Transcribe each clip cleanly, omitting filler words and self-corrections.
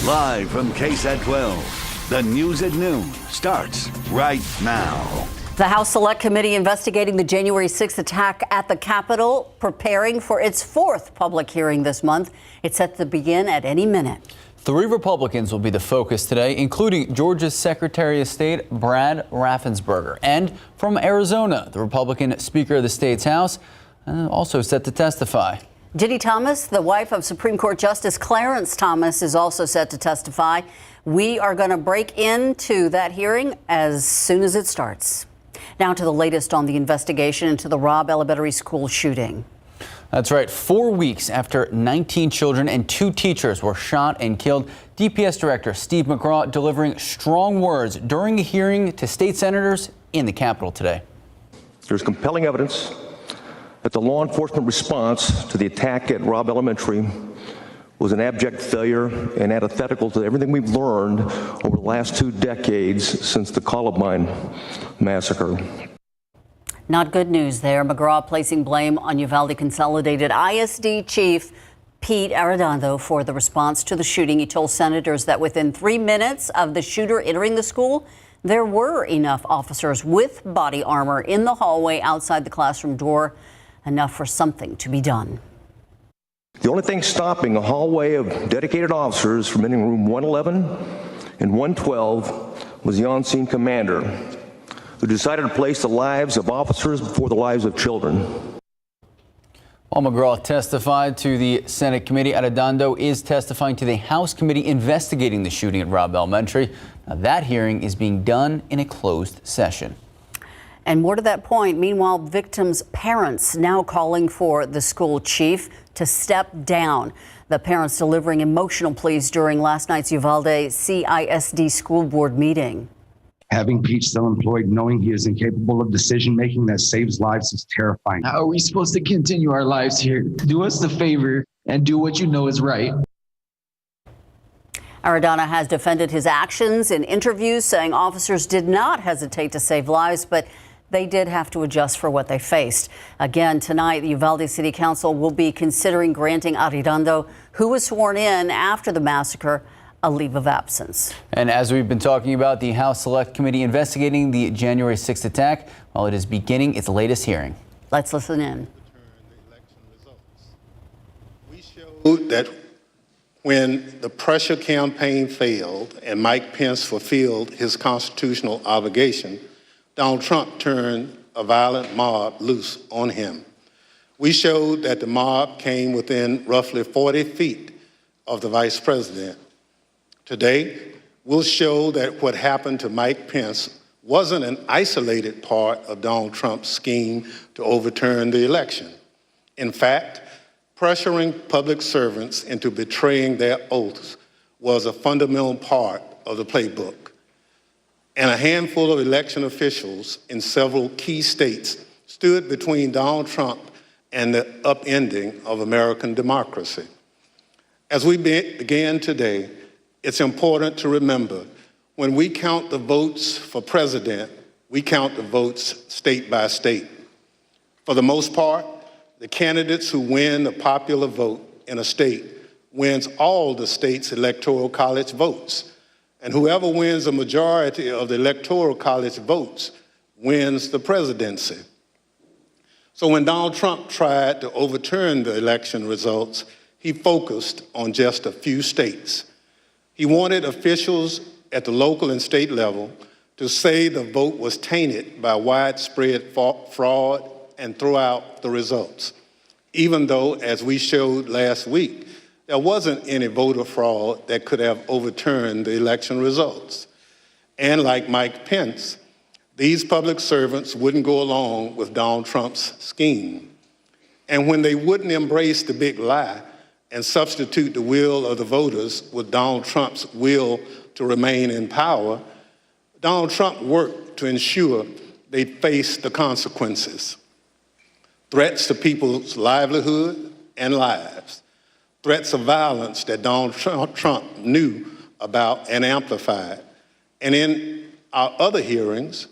Live from KSAT 12, the news at noon starts right now. The House Select Committee investigating the January 6th attack at the Capitol, preparing for its fourth public hearing this month. It's set to begin at any minute. 3 Republicans will be the focus today, including Georgia's Secretary of State Brad Raffensperger. And from Arizona, the Republican Speaker of the state's House, also set to testify. Ginny Thomas, the wife of Supreme Court Justice Clarence Thomas, is also set to testify. We are going to break into that hearing as soon as it starts. Now to the latest on the investigation into the Robb Elementary School shooting. That's right. 4 weeks after 19 children and 2 teachers were shot and killed, DPS Director Steve McGraw delivering strong words during a hearing to state senators in the Capitol today. There's compelling evidence that the law enforcement response to the attack at Robb Elementary was an abject failure and antithetical to everything we've learned over the last 2 decades since the Columbine massacre. Not good news there. McGraw placing blame on Uvalde Consolidated ISD Chief Pete Arredondo for the response to the shooting. He told senators that within 3 minutes of the shooter entering the school, there were enough officers with body armor in the hallway outside the classroom door, enough for something to be done. The only thing stopping a hallway of dedicated officers from entering room 111 and 112 was the on-scene commander, who decided to place the lives of officers before the lives of children. While McGraw testified to the Senate committee, Arredondo is testifying to the House committee investigating the shooting at Robb Elementary. Now, that hearing is being done in a closed session. And more to that point, meanwhile, victims' parents now calling for the school chief to step down. The parents delivering emotional pleas during last night's Uvalde CISD school board meeting. Having Pete still employed, knowing he is incapable of decision-making that saves lives is terrifying. How are we supposed to continue our lives here? Do us the favor and do what you know is right. Arredondo has defended his actions in interviews, saying officers did not hesitate to save lives, but they did have to adjust for what they faced. Again, tonight, the Uvalde City Council will be considering granting Arredondo, who was sworn in after the massacre, a leave of absence. And as we've been talking about, the House Select Committee investigating the January 6th attack, while it is beginning its latest hearing. Let's listen in. We showed that when the pressure campaign failed and Mike Pence fulfilled his constitutional obligation, Donald Trump turned a violent mob loose on him. We showed that the mob came within roughly 40 feet of the vice president. Today, we'll show that what happened to Mike Pence wasn't an isolated part of Donald Trump's scheme to overturn the election. In fact, pressuring public servants into betraying their oaths was a fundamental part of the playbook. And a handful of election officials in several key states stood between Donald Trump and the upending of American democracy. As we begin today, it's important to remember, when we count the votes for president, we count the votes state by state. For the most part, the candidates who win the popular vote in a state wins all the state's electoral college votes. And whoever wins a majority of the electoral college votes wins the presidency. So when Donald Trump tried to overturn the election results, he focused on just a few states. He wanted officials at the local and state level to say the vote was tainted by widespread fraud and throw out the results, even though, as we showed last week, there wasn't any voter fraud that could have overturned the election results. And like Mike Pence, these public servants wouldn't go along with Donald Trump's scheme. And when they wouldn't embrace the big lie and substitute the will of the voters with Donald Trump's will to remain in power, Donald Trump worked to ensure they faced the consequences. Threats to people's livelihood and lives. Threats of violence that Donald Trump knew about and amplified. And in our other hearings,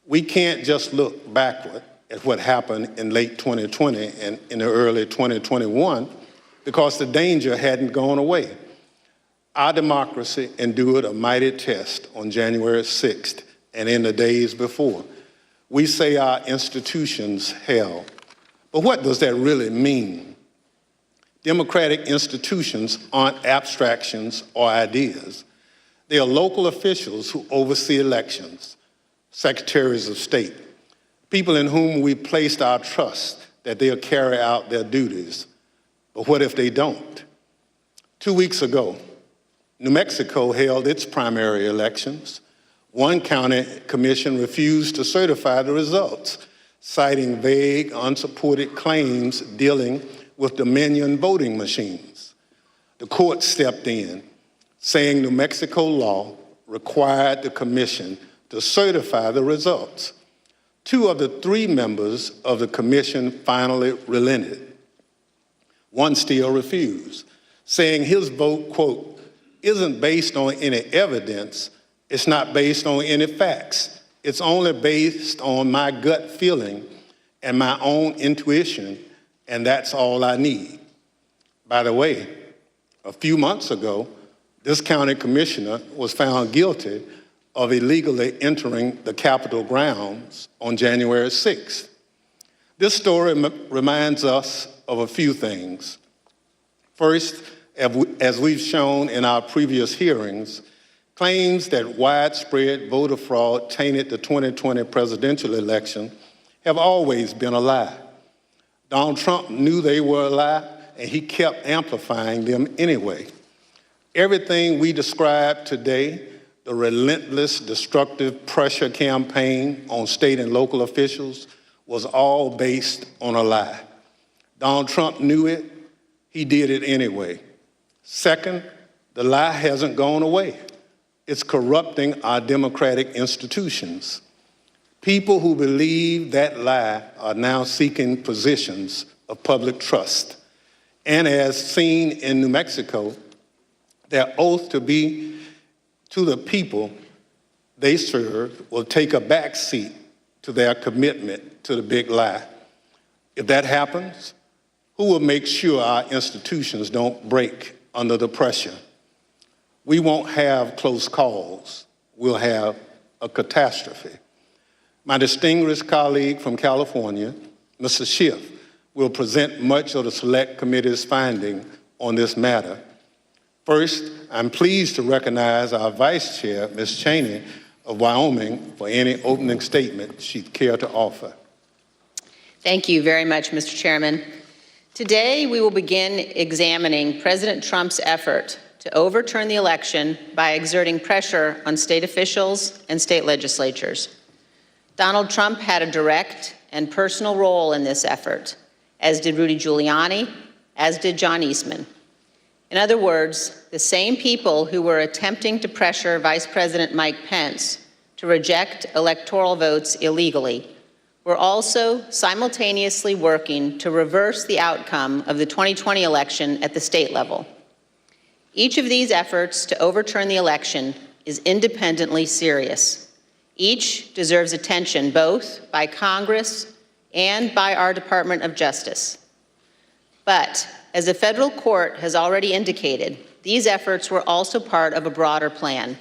we can't just look backward at what happened in late 2020 and in the early 2021 because the danger hadn't gone away. Our democracy endured a mighty test on January 6th and in the days before. We say our institutions held. But what does that really mean? Democratic institutions aren't abstractions or ideas. They are local officials who oversee elections, secretaries of state, people in whom we placed our trust that they'll carry out their duties. But what if they don't? 2 weeks ago, New Mexico held its primary elections. One county commission refused to certify the results, citing vague, unsupported claims dealing with Dominion voting machines. The court stepped in, saying New Mexico law required the commission to certify the results. 2 of the 3 members of the commission finally relented. One still refused, saying his vote, quote, isn't based on any evidence, it's not based on any facts. It's only based on my gut feeling and my own intuition, and that's all I need. By the way, a few months ago, this county commissioner was found guilty of illegally entering the Capitol grounds on January 6th. This story reminds us of a few things. First, as we've shown in our previous hearings, claims that widespread voter fraud tainted the 2020 presidential election have always been a lie. Donald Trump knew they were a lie, and he kept amplifying them anyway. Everything we described today, the relentless, destructive pressure campaign on state and local officials, was all based on a lie. Donald Trump knew it, he did it anyway. Second, the lie hasn't gone away. It's corrupting our democratic institutions. People who believe that lie are now seeking positions of public trust. And as seen in New Mexico, their oath to be to the people they serve will take a backseat to their commitment to the big lie. If that happens, who will make sure our institutions don't break under the pressure? We won't have close calls. We'll have a catastrophe. My distinguished colleague from California, Mr. Schiff, will present much of the Select Committee's finding on this matter. First, I'm pleased to recognize our Vice Chair, Ms. Cheney of Wyoming, for any opening statement she'd care to offer. Thank you very much, Mr. Chairman. Today, we will begin examining President Trump's effort to overturn the election by exerting pressure on state officials and state legislatures. Donald Trump had a direct and personal role in this effort, as did Rudy Giuliani, as did John Eastman. In other words, the same people who were attempting to pressure Vice President Mike Pence to reject electoral votes illegally were also simultaneously working to reverse the outcome of the 2020 election at the state level. Each of these efforts to overturn the election is independently serious. Each deserves attention both by Congress and by our Department of Justice. But as the federal court has already indicated, these efforts were also part of a broader plan.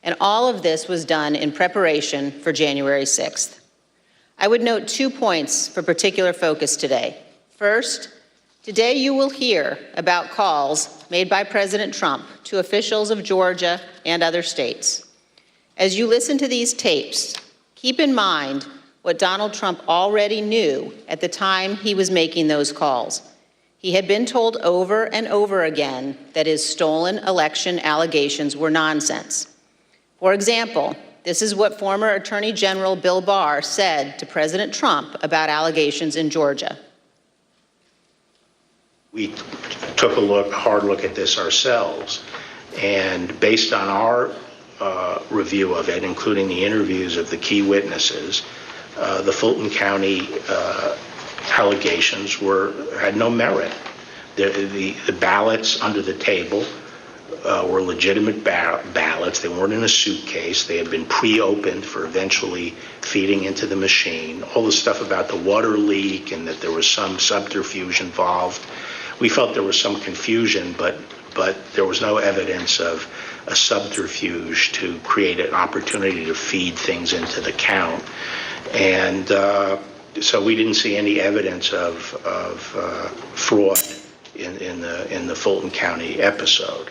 And all of this was done in preparation for January 6th. I would note 2 points for particular focus today. First, today you will hear about calls made by President Trump to officials of Georgia and other states. As you listen to these tapes, keep in mind what Donald Trump already knew at the time he was making those calls. He had been told over and over again that his stolen election allegations were nonsense. For example, this is what former Attorney General Bill Barr said to President Trump about allegations in Georgia. We took a hard look at this ourselves, and based on our review of it, including the interviews of the key witnesses, the Fulton County allegations had no merit. The ballots under the table were legitimate ballots. They weren't in a suitcase. They had been pre-opened for eventually feeding into the machine. All the stuff about the water leak and that there was some subterfuge involved. We felt there was some confusion, but but there was no evidence of a subterfuge to create an opportunity to feed things into the count. And so we didn't see any evidence of fraud in the Fulton County episode.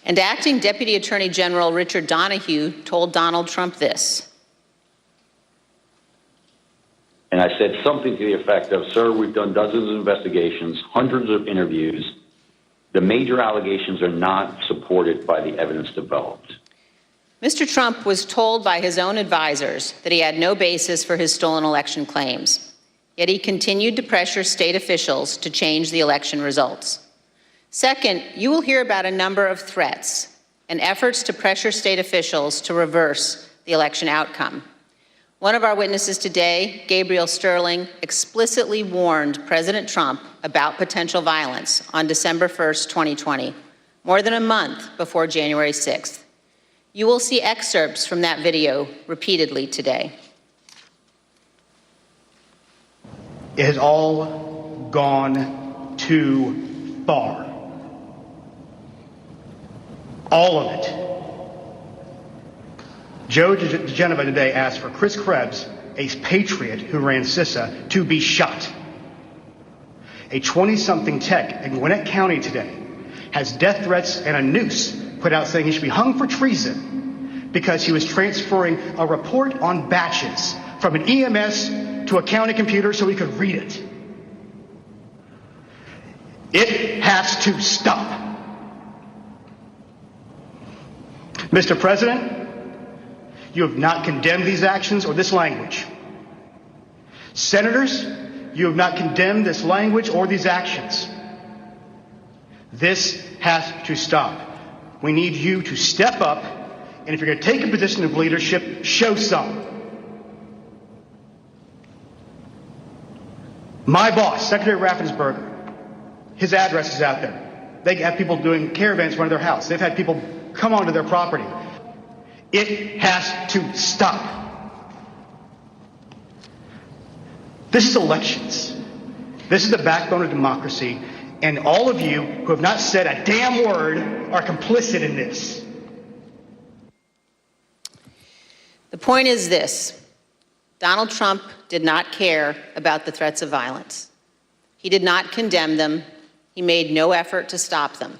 And Acting Deputy Attorney General Richard Donahue told Donald Trump this. And I said something to the effect of, sir, we've done dozens of investigations, hundreds of interviews. The major allegations are not supported by the evidence developed. Mr. Trump was told by his own advisors that he had no basis for his stolen election claims. Yet he continued to pressure state officials to change the election results. Second, you will hear about a number of threats and efforts to pressure state officials to reverse the election outcome. One of our witnesses today, Gabriel Sterling, explicitly warned President Trump about potential violence on December 1st, 2020, more than a month before January 6th. You will see excerpts from that video repeatedly today. It has all gone too far. All of it. Joe DeGenova today asked for Chris Krebs, a patriot who ran CISA, to be shot. A 20-something tech in Gwinnett County today has death threats and a noose put out saying he should be hung for treason because he was transferring a report on batches from an EMS to a county computer so he could read it. It has to stop. Mr. President, you have not condemned these actions or this language. Senators, you have not condemned this language or these actions. This has to stop. We need you to step up, and if you're going to take a position of leadership, show some. My boss, Secretary Raffensperger, his address is out there. They have people doing caravans in front of their house. They've had people come onto their property. It has to stop. This is elections. This is the backbone of democracy, and all of you who have not said a damn word are complicit in this. The point is this: Donald Trump did not care about the threats of violence. He did not condemn them. He made no effort to stop them.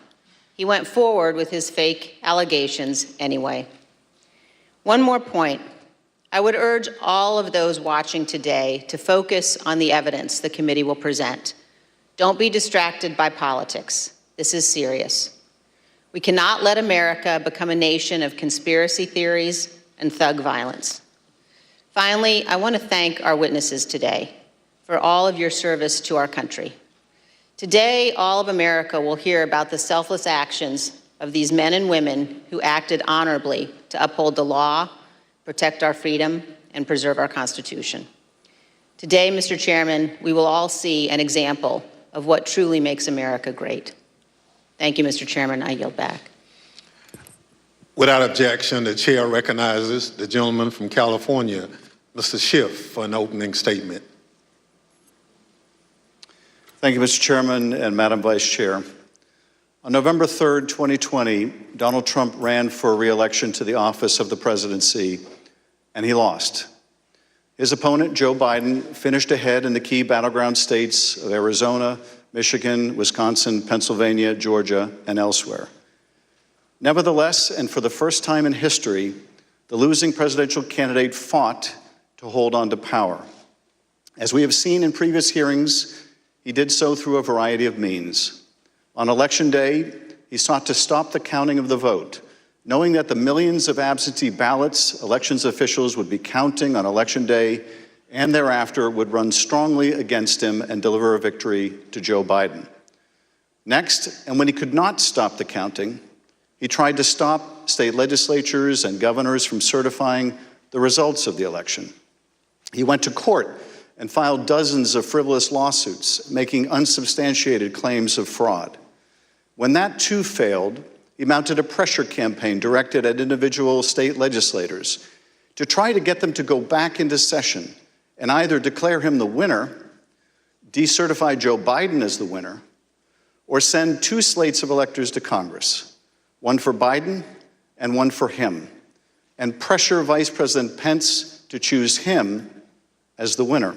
He went forward with his fake allegations anyway. One more point. I would urge all of those watching today to focus on the evidence the committee will present. Don't be distracted by politics. This is serious. We cannot let America become a nation of conspiracy theories and thug violence. Finally, I want to thank our witnesses today for all of your service to our country. Today, all of America will hear about the selfless actions of these men and women who acted honorably to uphold the law, protect our freedom, and preserve our Constitution. Today, Mr. Chairman, we will all see an example of what truly makes America great. Thank you, Mr. Chairman. I yield back. Without objection, the chair recognizes the gentleman from California, Mr. Schiff, for an opening statement. Thank you, Mr. Chairman and Madam Vice Chair. On November 3rd, 2020, Donald Trump ran for re-election to the office of the presidency, and he lost. His opponent, Joe Biden, finished ahead in the key battleground states of Arizona, Michigan, Wisconsin, Pennsylvania, Georgia, and elsewhere. Nevertheless, and for the first time in history, the losing presidential candidate fought to hold on to power. As we have seen in previous hearings, he did so through a variety of means. On Election Day, he sought to stop the counting of the vote, knowing that the millions of absentee ballots elections officials would be counting on Election Day and thereafter would run strongly against him and deliver a victory to Joe Biden. Next, and when he could not stop the counting, he tried to stop state legislatures and governors from certifying the results of the election. He went to court and filed dozens of frivolous lawsuits, making unsubstantiated claims of fraud. When that too failed, he mounted a pressure campaign directed at individual state legislators to try to get them to go back into session and either declare him the winner, decertify Joe Biden as the winner, or send two slates of electors to Congress, one for Biden and one for him, and pressure Vice President Pence to choose him as the winner.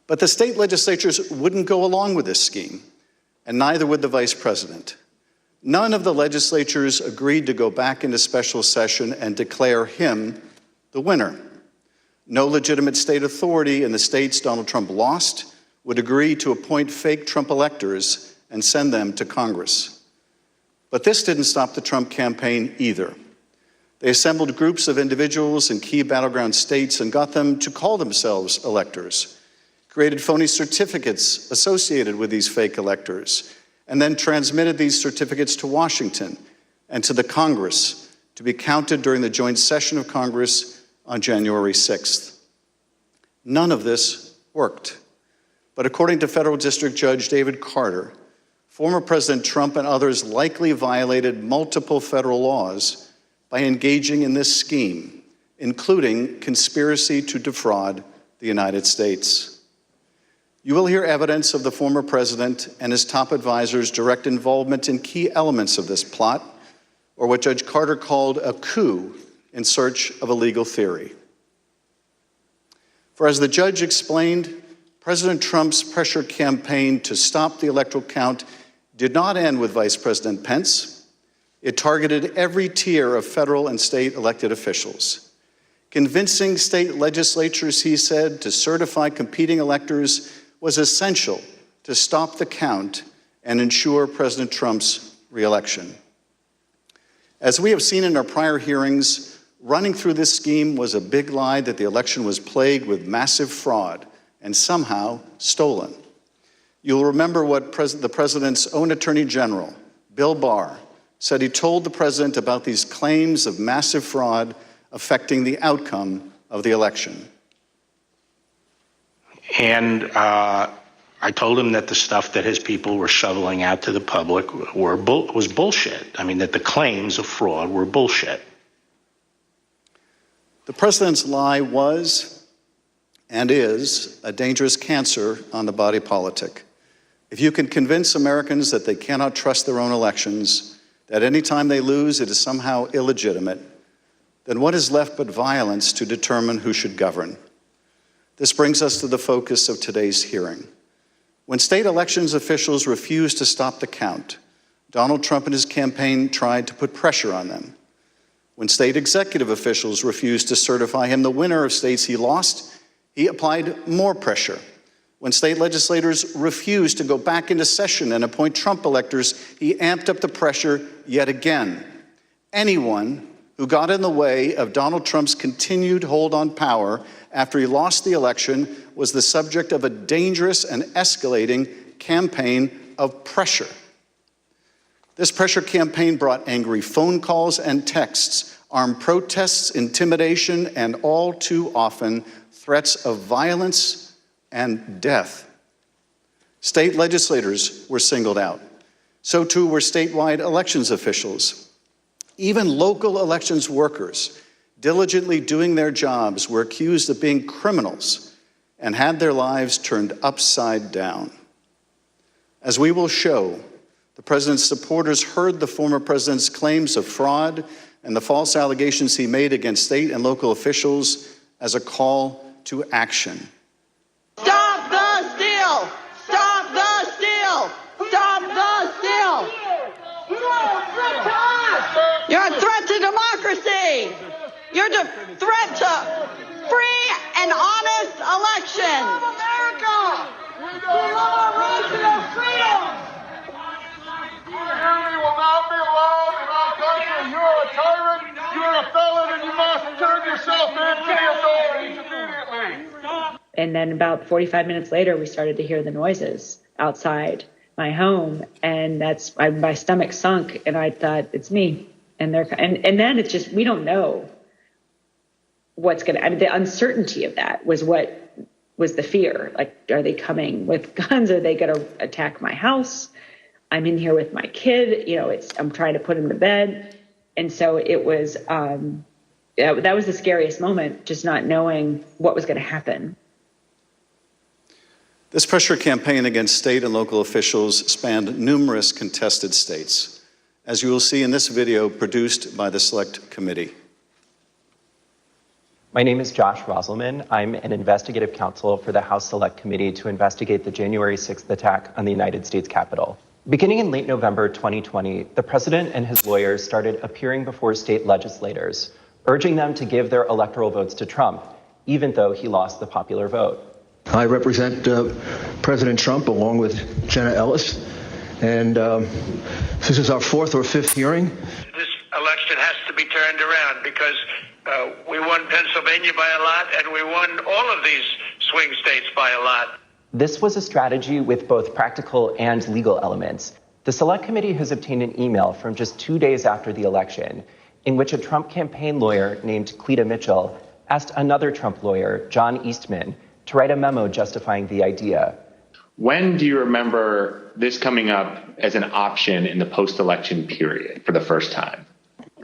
But the state legislatures wouldn't go along with this scheme, and neither would the vice president. None of the legislatures agreed to go back into special session and declare him the winner. No legitimate state authority in the states Donald Trump lost would agree to appoint fake Trump electors and send them to Congress. But this didn't stop the Trump campaign either. They assembled groups of individuals in key battleground states and got them to call themselves electors, created phony certificates associated with these fake electors, and then transmitted these certificates to Washington and to the Congress to be counted during the joint session of Congress on January 6th. None of this worked. But according to Federal District Judge David Carter, former President Trump and others likely violated multiple federal laws by engaging in this scheme, including conspiracy to defraud the United States. You will hear evidence of the former president and his top advisors' direct involvement in key elements of this plot, or what Judge Carter called a coup in search of a legal theory. For as the judge explained, President Trump's pressure campaign to stop the electoral count did not end with Vice President Pence. It targeted every tier of federal and state elected officials. Convincing state legislatures, he said, to certify competing electors was essential to stop the count and ensure President Trump's reelection. As we have seen in our prior hearings, running through this scheme was a big lie that the election was plagued with massive fraud and somehow stolen. You'll remember what the president's own attorney general, Bill Barr, said he told the president about these claims of massive fraud affecting the outcome of the election. And I told him that the stuff that his people were shoveling out to the public was bullshit. I mean, that the claims of fraud were bullshit. The president's lie was and is a dangerous cancer on the body politic. If you can convince Americans that they cannot trust their own elections, that any time they lose it is somehow illegitimate, then what is left but violence to determine who should govern? This brings us to the focus of today's hearing. When state elections officials refused to stop the count, Donald Trump and his campaign tried to put pressure on them. When state executive officials refused to certify him the winner of states he lost, he applied more pressure. When state legislators refused to go back into session and appoint Trump electors, he amped up the pressure yet again. Anyone who got in the way of Donald Trump's continued hold on power after he lost the election was the subject of a dangerous and escalating campaign of pressure. This pressure campaign brought angry phone calls and texts, armed protests, intimidation, and all too often threats of violence and death. State legislators were singled out. So too were statewide elections officials. Even local elections workers, diligently doing their jobs, were accused of being criminals and had their lives turned upside down. As we will show, the president's supporters heard the former president's claims of fraud and the false allegations he made against state and local officials as a call to action. Stop the steal! Stop the steal! Stop the steal! You're a threat to democracy! You're a threat to free and honest election! America! We love our rights and our freedom! Tyranny will not be allowed in our country. You're a tyrant, you're a felon, and you must turn yourself in to the authorities immediately. And then about 45 minutes later, we started to hear the noises outside my home, and my stomach sunk, and I thought, it's me. And then it's just, we don't know what's going to, I mean, the uncertainty of that was what was the fear. Like, are they coming with guns? Are they going to attack my house? I'm in here with my kid, I'm trying to put him to bed. And so it was, that was the scariest moment, just not knowing what was going to happen. This pressure campaign against state and local officials spanned numerous contested states, as you will see in this video produced by the Select Committee. My name is Josh Roselman. I'm an investigative counsel for the House Select Committee to investigate the January 6th attack on the United States Capitol. Beginning in late November 2020, the president and his lawyers started appearing before state legislators, urging them to give their electoral votes to Trump, even though he lost the popular vote. I represent President Trump along with Jenna Ellis, and this is our fourth or fifth hearing. This election has to be turned around because we won Pennsylvania by a lot, and we won all of these swing states by a lot. This was a strategy with both practical and legal elements. The Select Committee has obtained an email from just 2 days after the election in which a Trump campaign lawyer named Cleta Mitchell asked another Trump lawyer, John Eastman, to write a memo justifying the idea. When do you remember this coming up as an option in the post-election period for the first time?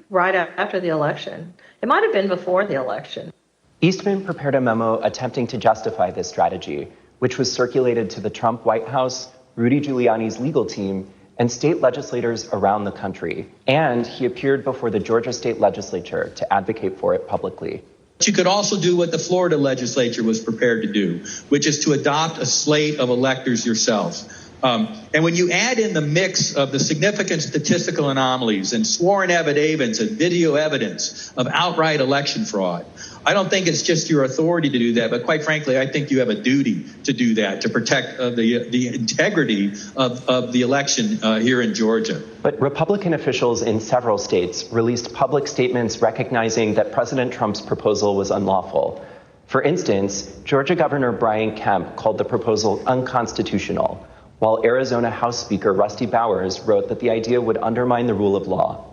Right after the election. It might have been before the election. Eastman prepared a memo attempting to justify this strategy, which was circulated to the Trump White House, Rudy Giuliani's legal team, and state legislators around the country. And he appeared before the Georgia state legislature to advocate for it publicly. You could also do what the Florida legislature was prepared to do, which is to adopt a slate of electors yourselves. And when you add in the mix of the significant statistical anomalies and sworn affidavits and video evidence of outright election fraud, I don't think it's just your authority to do that, but quite frankly, I think you have a duty to do that, to protect the integrity of the election here in Georgia. But Republican officials in several states released public statements recognizing that President Trump's proposal was unlawful. For instance, Georgia Governor Brian Kemp called the proposal unconstitutional, while Arizona House Speaker Rusty Bowers wrote that the idea would undermine the rule of law.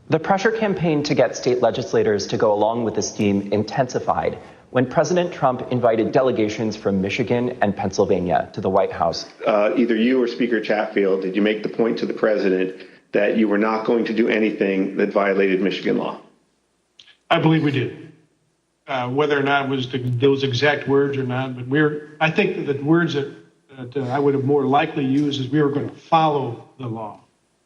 The pressure campaign to get state legislators to go along with this theme intensified when President Trump invited delegations from Michigan and Pennsylvania to the White House. Either you or Speaker Chatfield, did you make the point to the president that you were not going to do anything that violated Michigan law? I believe we did. Whether or not it was those exact words or not, but I think that the words that I would have more likely used is we were going to follow the law.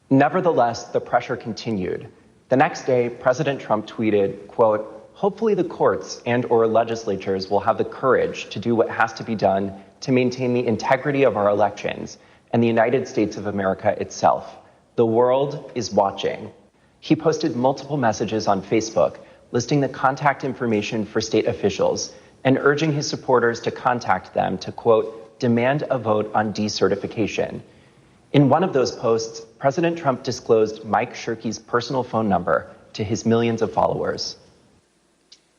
Nevertheless, the pressure continued. The next day, President Trump tweeted, quote, "Hopefully the courts and/or legislatures will have the courage to do what has to be done to maintain the integrity of our elections and the United States of America itself. The world is watching." He posted multiple messages on Facebook listing the contact information for state officials and urging his supporters to contact them to, quote, "demand a vote on decertification." In one of those posts, President Trump disclosed Mike Shirkey's personal phone number to his millions of followers.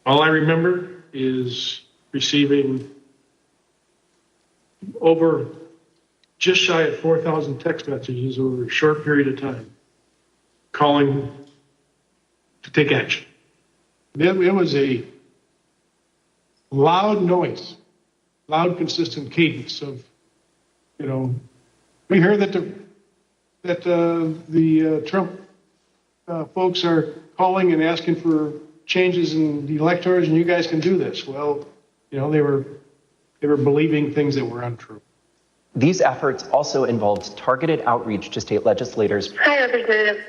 All I remember is receiving over just shy of 4,000 text messages over a short period of time, calling to take action. It was a loud noise, loud, consistent cadence of, we heard that the Trump folks are calling and asking for changes in the electors, and you guys can do this. Well, they were believing things that were untrue. These efforts also involved targeted outreach to state legislators. Hi, Representative.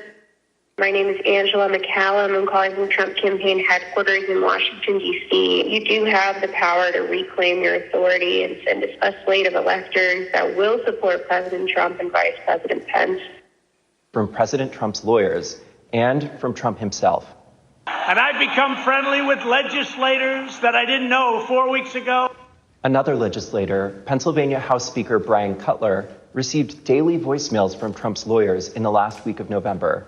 My name is Angela McCallum. I'm calling from Trump campaign headquarters in Washington, D.C. You do have the power to reclaim your authority and send a slate of electors that will support President Trump and Vice President Pence. From President Trump's lawyers and from Trump himself. And I've become friendly with legislators that I didn't know 4 weeks ago. Another legislator, Pennsylvania House Speaker Brian Cutler, received daily voicemails from Trump's lawyers in the last week of November.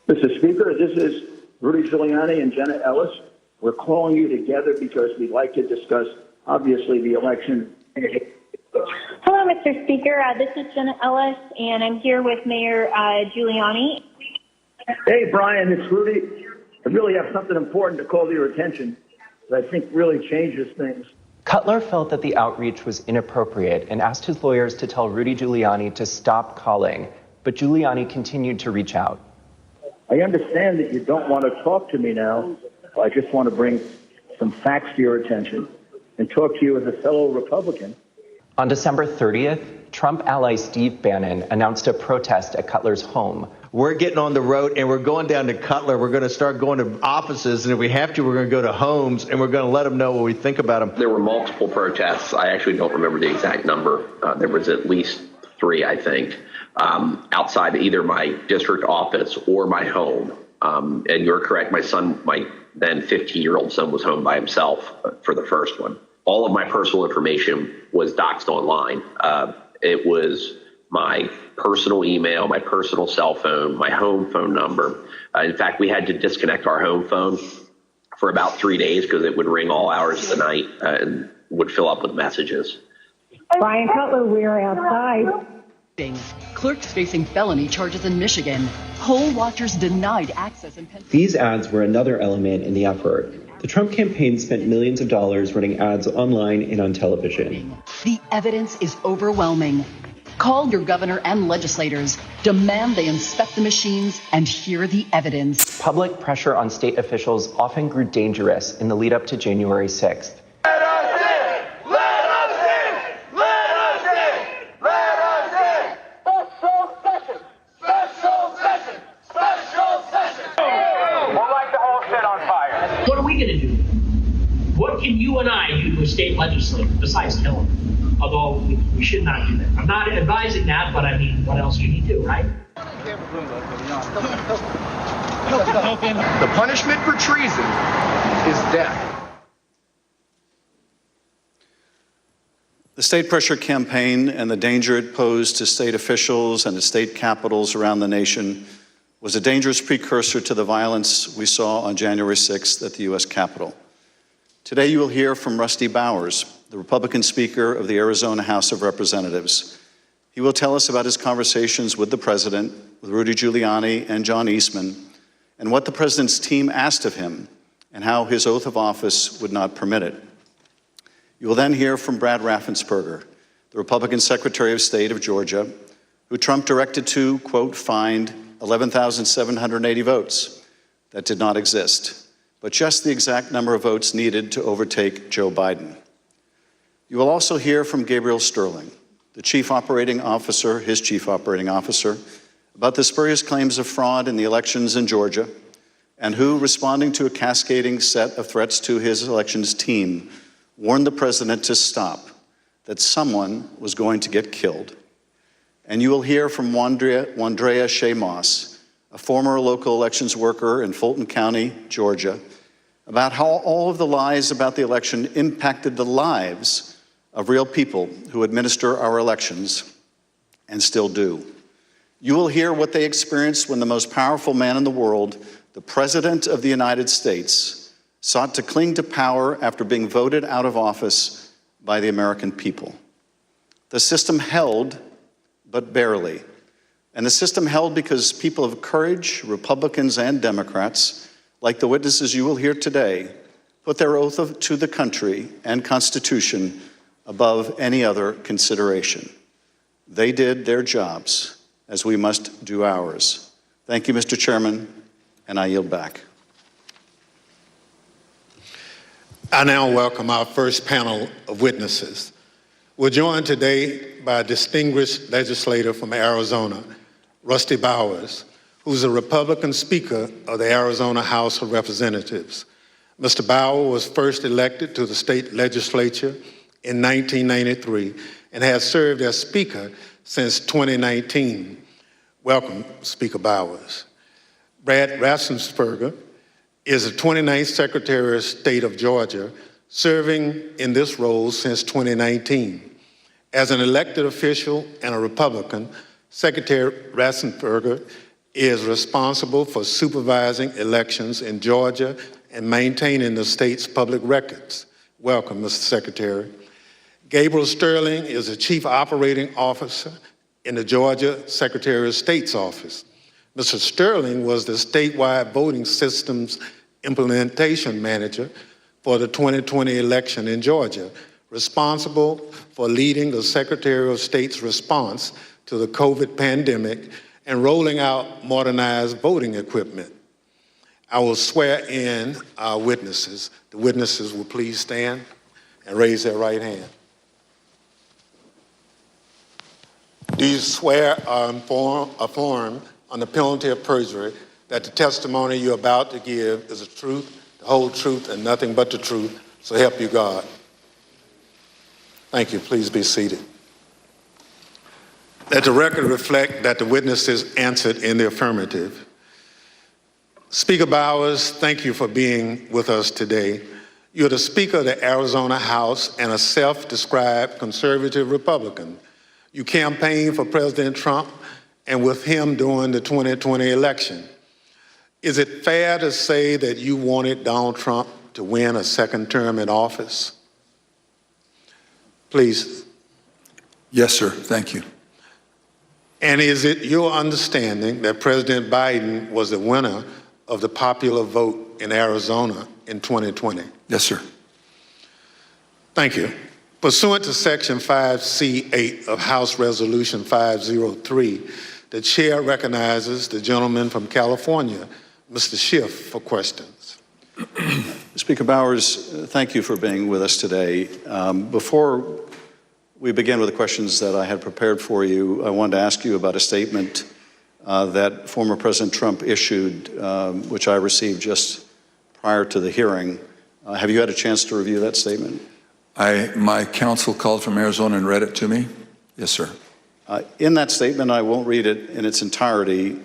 Mr. Speaker, this is Rudy Giuliani and Jenna Ellis. We're calling you together because we'd like to discuss, obviously, the election. Hello, Mr. Speaker. This is Jenna Ellis, and I'm here with Mayor Giuliani. Hey, Brian, it's Rudy. I really have something important to call to your attention that I think really changes things. Cutler felt that the outreach was inappropriate and asked his lawyers to tell Rudy Giuliani to stop calling, but Giuliani continued to reach out. I understand that you don't want to talk to me now. I just want to bring some facts to your attention and talk to you as a fellow Republican On December 30th, Trump ally Steve Bannon announced a protest at Cutler's home. We're getting on the road and we're going down to Cutler. We're going to start going to offices, and if we have to, we're going to go to homes, and we're going to let them know what we think about them. There were multiple protests. I actually don't remember the exact number. There was at least 3, I think, outside either my district office or my home. And you're correct, my son, my then 15-year-old son, was home by himself for the first one. All of my personal information was doxed online. It was my personal email, my personal cell phone, my home phone number. In fact, we had to disconnect our home phone for about 3 days because it would ring all hours of the night and would fill up with messages. Brian Cutler, we're outside. Clerks facing felony charges in Michigan. Poll watchers denied access in Pennsylvania. These ads were another element in the effort. The Trump campaign spent millions of dollars running ads online and on television. The evidence is overwhelming. Call your governor and legislators. Demand they inspect the machines and hear the evidence. Public pressure on state officials often grew dangerous in the lead up to January 6th. Let us in! Let us in! Let us in! Let us in! Special session! Special session! Special session! We'll light the whole shit on fire. What are we going to do? What can you and I do to a state legislator besides kill them? Although we should not do that. I'm not advising that, but I mean, what else can you do, right? The punishment for treason is death. The state pressure campaign and the danger it posed to state officials and to state capitals around the nation was a dangerous precursor to the violence we saw on January 6th at the U.S. Capitol. Today you will hear from Rusty Bowers, the Republican Speaker of the Arizona House of Representatives. He will tell us about his conversations with the President, with Rudy Giuliani and John Eastman, and what the President's team asked of him and how his oath of office would not permit it. You will then hear from Brad Raffensperger, the Republican Secretary of State of Georgia, who Trump directed to, quote, find 11,780 votes that did not exist, but just the exact number of votes needed to overtake Joe Biden. You will also hear from Gabriel Sterling, the chief operating officer, his chief operating officer, about the spurious claims of fraud in the elections in Georgia, and who, responding to a cascading set of threats to his elections team, warned the president to stop, that someone was going to get killed. And you will hear from Wandrea Shea Moss, a former local elections worker in Fulton County, Georgia, about how all of the lies about the election impacted the lives of real people who administer our elections and still do. You will hear what they experienced when the most powerful man in the world, the President of the United States, sought to cling to power after being voted out of office by the American people. The system held, but barely. And the system held because people of courage, Republicans and Democrats, like the witnesses you will hear today, put their oath to the country and Constitution above any other consideration. They did their jobs, as we must do ours. Thank you, Mr. Chairman, and I yield back. I now welcome our first panel of witnesses. We're joined today by a distinguished legislator from Arizona, Rusty Bowers, who's a Republican Speaker of the Arizona House of Representatives. Mr. Bowers was first elected to the state legislature in 1993 and has served as Speaker since 2019. Welcome, Speaker Bowers. Brad Raffensperger is the 29th Secretary of State of Georgia, serving in this role since 2019. As an elected official and a Republican, Secretary Raffensperger is responsible for supervising elections in Georgia and maintaining the state's public records. Welcome, Mr. Secretary. Gabriel Sterling is the Chief Operating Officer in the Georgia Secretary of State's office. Mr. Sterling was the statewide voting systems implementation manager for the 2020 election in Georgia, responsible for leading the Secretary of State's response to the COVID pandemic and rolling out modernized voting equipment. I will swear in our witnesses. The witnesses will please stand and raise their right hand. Do you swear or affirm on the penalty of perjury that the testimony you're about to give is the truth, the whole truth, and nothing but the truth, so help you God? Thank you. Please be seated. Let the record reflect that the witnesses answered in the affirmative. Speaker Bowers, thank you for being with us today. You're the Speaker of the Arizona House and a self-described conservative Republican. You campaigned for President Trump and with him during the 2020 election. Is it fair to say that you wanted Donald Trump to win a second term in office? Please. Yes, sir. Thank you. And is it your understanding that President Biden was the winner of the popular vote in Arizona in 2020? Yes, sir. Thank you. Pursuant to Section 5C8 of House Resolution 503, the chair recognizes the gentleman from California, Mr. Schiff, for questions. Speaker Bowers, thank you for being with us today. Before we begin with the questions that I had prepared for you, I wanted to ask you about a statement that former President Trump issued, which I received just prior to the hearing. Have you had a chance to review that statement? My counsel called from Arizona and read it to me. Yes, sir. In that statement, I won't read it in its entirety.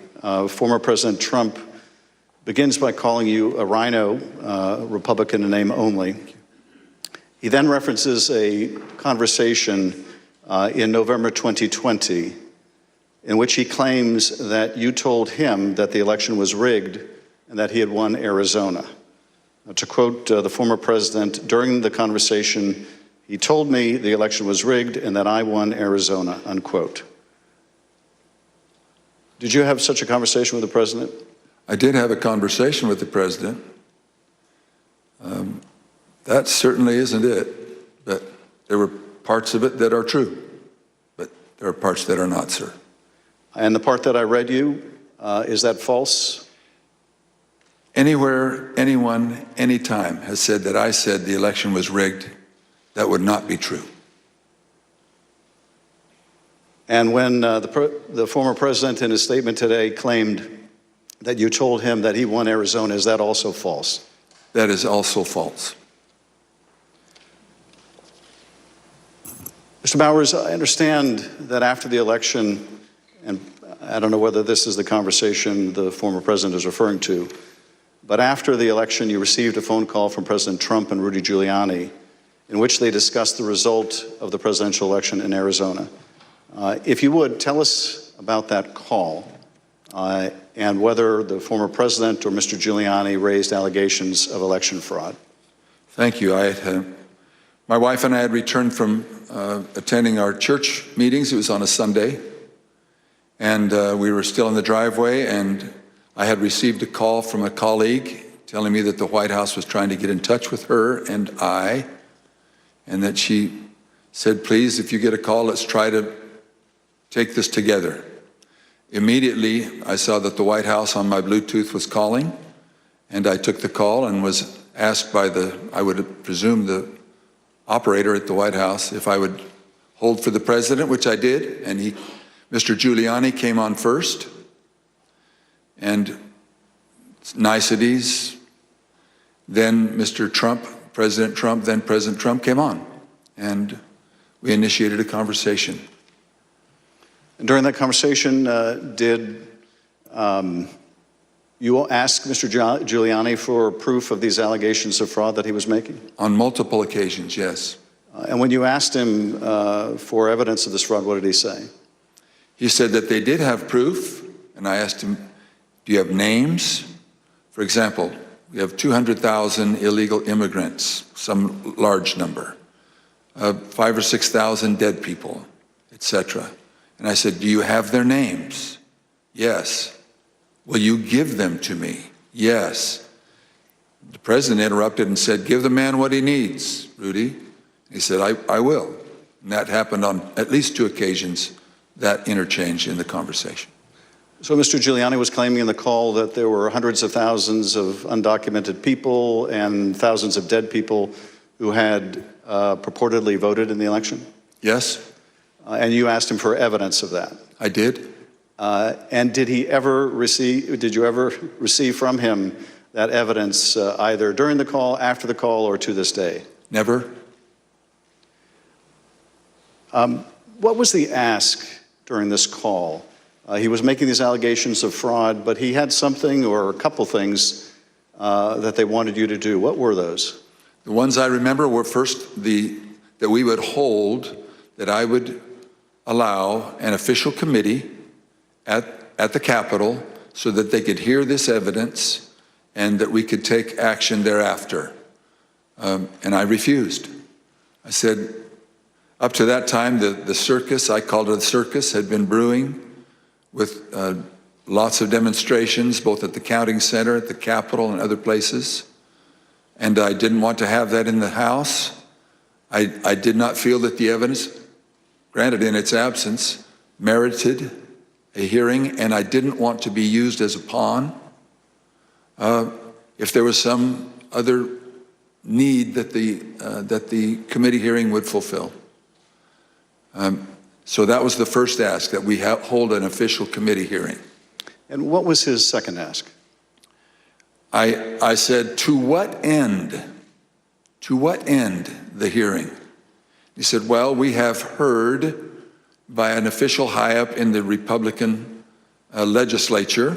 Former President Trump begins by calling you a rhino, Republican in name only. He then references a conversation in November 2020 in which he claims that you told him that the election was rigged and that he had won Arizona. To quote the former president, during the conversation, he told me the election was rigged and that I won Arizona, unquote. Did you have such a conversation with the president? I did have a conversation with the president. That certainly isn't it, but there were parts of it that are true, but there are parts that are not, sir. And the part that I read you, is that false? Anywhere, anyone, anytime has said that I said the election was rigged, that would not be true. And when the former president in his statement today claimed that you told him that he won Arizona, is that also false? That is also false. Mr. Bowers, I understand that after the election, and I don't know whether this is the conversation the former president is referring to, but after the election, you received a phone call from President Trump and Rudy Giuliani in which they discussed the result of the presidential election in Arizona. If you would, tell us about that call and whether the former president or Mr. Giuliani raised allegations of election fraud. Thank you. My wife and I had returned from attending our church meetings. It was on a Sunday, and we were still in the driveway, and I had received a call from a colleague telling me that the White House was trying to get in touch with her and I, and that she said, please, if you get a call, let's try to take this together. Immediately, I saw that the White House on my Bluetooth was calling, and I took the call and was asked by I would presume the operator at the White House if I would hold for the president, which I did, and Mr. Giuliani came on first, and niceties, then Mr. Trump, President Trump, then President Trump came on, and we initiated a conversation. And during that conversation, did you ask Mr. Giuliani for proof of these allegations of fraud that he was making? On multiple occasions, yes. And when you asked him for evidence of this fraud, what did he say? He said that they did have proof, and I asked him, do you have names? For example, we have 200,000 illegal immigrants, some large number, 5,000 or 6,000 dead people, etc. And I said, do you have their names? Yes. Will you give them to me? Yes. The president interrupted and said, give the man what he needs, Rudy. He said, I will. And that happened on at least 2 occasions, that interchange in the conversation. So Mr. Giuliani was claiming in the call that there were hundreds of thousands of undocumented people and thousands of dead people who had purportedly voted in the election? Yes. and you asked him for evidence of that. I did. And did you ever receive from him that evidence either during the call, after the call, or to this day? Never. What was the ask during this call? He was making these allegations of fraud, but he had something or a couple things that they wanted you to do. What were those? The ones I remember were first that we would hold, that I would allow an official committee at the Capitol so that they could hear this evidence and that we could take action thereafter. And I refused. I said, up to that time, the circus, I called it a circus, had been brewing with lots of demonstrations, both at the counting center, at the Capitol, and other places. And I didn't want to have that in the House. I did not feel that the evidence, granted in its absence, merited a hearing, and I didn't want to be used as a pawn. If there was some other need that the committee hearing would fulfill. So that was the first ask, that we hold an official committee hearing. And what was his second ask? I said, to what end? To what end the hearing? He said, well, we have heard by an official high up in the Republican legislature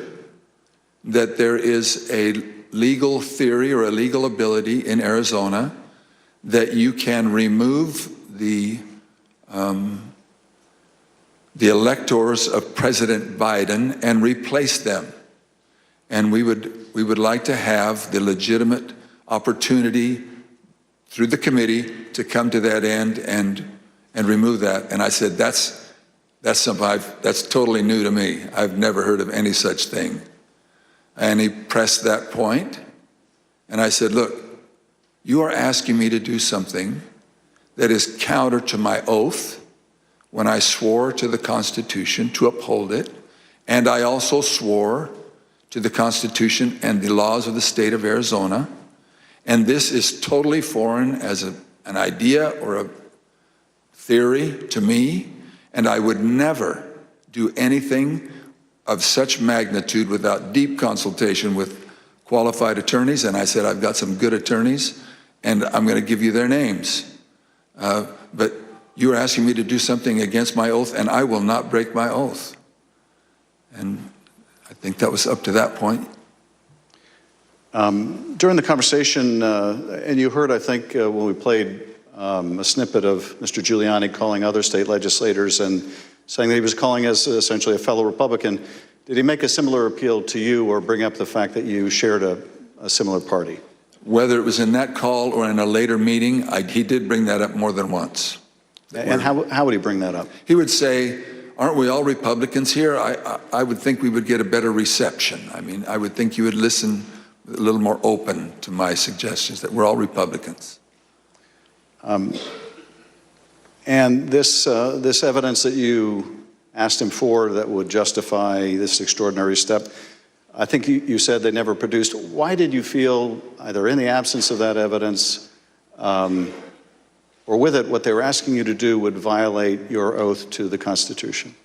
that there is a legal theory or a legal ability in Arizona that you can remove the electors of President Biden and replace them. And we would like to have the legitimate opportunity through the committee to come to that end and remove that. And I said, that's something that's totally new to me. I've never heard of any such thing. And he pressed that point. And I said, look, you are asking me to do something that is counter to my oath when I swore to the Constitution to uphold it. And I also swore to the Constitution and the laws of the state of Arizona. And this is totally foreign as an idea or a theory to me. And I would never do anything of such magnitude without deep consultation with qualified attorneys. And I said, I've got some good attorneys, and I'm going to give you their names. But you're asking me to do something against my oath, and I will not break my oath. And I think that was up to that point. During the conversation, and you heard, I think, when we played a snippet of Mr. Giuliani calling other state legislators and saying that he was calling us essentially a fellow Republican, did he make a similar appeal to you or bring up the fact that you shared a similar party? Whether it was in that call or in a later meeting, he did bring that up more than once. And how would he bring that up? He would say, aren't we all Republicans here? I would think we would get a better reception. I mean, I would think you would listen a little more open to my suggestions that we're all Republicans. And this evidence that you asked him for that would justify this extraordinary step, I think you said they never produced. Why did you feel, either in the absence of that evidence or with it, what they were asking you to do would violate your oath to the Constitution?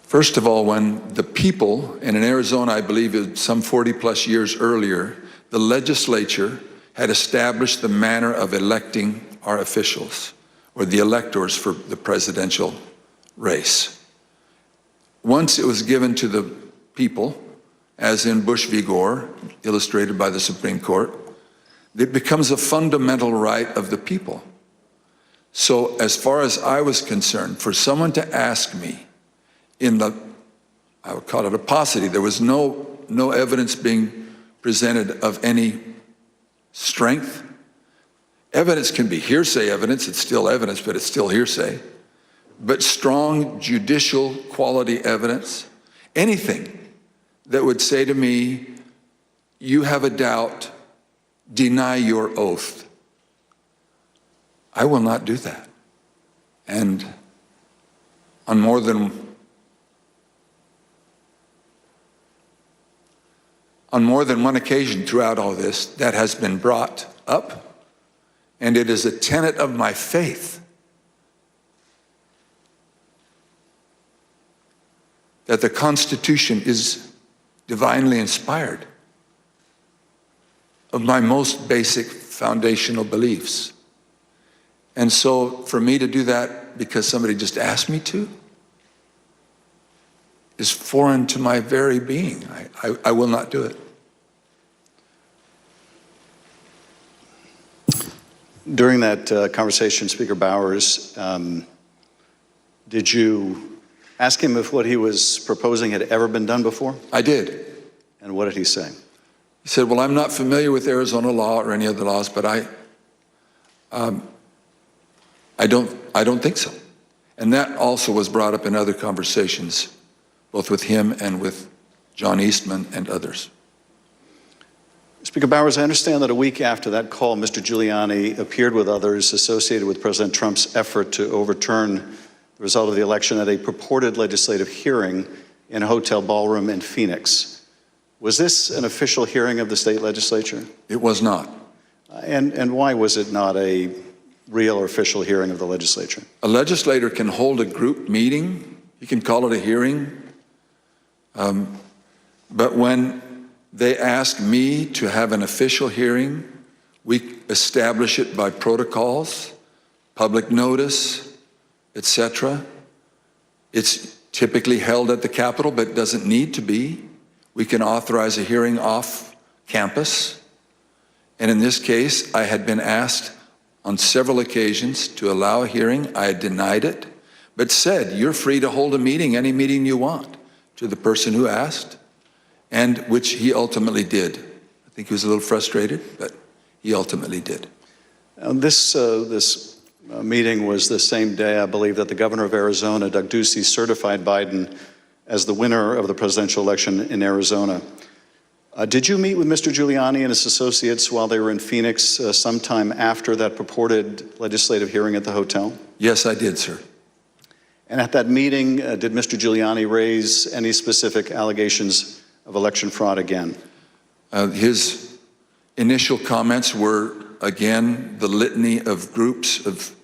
First of all, when the people, and in Arizona, I believe some 40 plus years earlier, the legislature had established the manner of electing our officials, or the electors for the presidential race. Once it was given to the people, as in Bush v. Gore, illustrated by the Supreme Court, it becomes a fundamental right of the people. So as far as I was concerned, for someone to ask me in the, I would call it a paucity, there was no evidence being presented of any strength. Evidence can be hearsay evidence, it's still evidence, but it's still hearsay. But strong judicial quality evidence, anything that would say to me, you have a doubt, deny your oath. I will not do that. And on more than one occasion throughout all this, that has been brought up, and it is a tenet of my faith that the Constitution is divinely inspired of my most basic foundational beliefs. And so for me to do that because somebody just asked me to is foreign to my very being. I will not do it. During that conversation, Speaker Bowers, did you ask him if what he was proposing had ever been done before? I did. And what did he say? He said, well, I'm not familiar with Arizona law or any other laws, but I don't think so. And that also was brought up in other conversations, both with him and with John Eastman and others. Speaker Bowers, I understand that a week after that call, Mr. Giuliani appeared with others associated with President Trump's effort to overturn the result of the election at a purported legislative hearing in a hotel ballroom in Phoenix. Was this an official hearing of the state legislature? It was not. And why was it not a real or official hearing of the legislature? A legislator can hold a group meeting. He can call it a hearing. But when they ask me to have an official hearing, we establish it by protocols, public notice, etc. It's typically held at the Capitol, but it doesn't need to be. We can authorize a hearing off campus. And in this case, I had been asked on several occasions to allow a hearing. I had denied it, but said, you're free to hold a meeting, any meeting you want, to the person who asked, and which he ultimately did. I think he was a little frustrated, but he ultimately did. This meeting was the same day, I believe, that the governor of Arizona, Doug Ducey, certified Biden as the winner of the presidential election in Arizona. Did you meet with Mr. Giuliani and his associates while they were in Phoenix sometime after that purported legislative hearing at the hotel? Yes, I did, sir. And at that meeting, did Mr. Giuliani raise any specific allegations of election fraud again? His initial comments were, again, the litany of groups of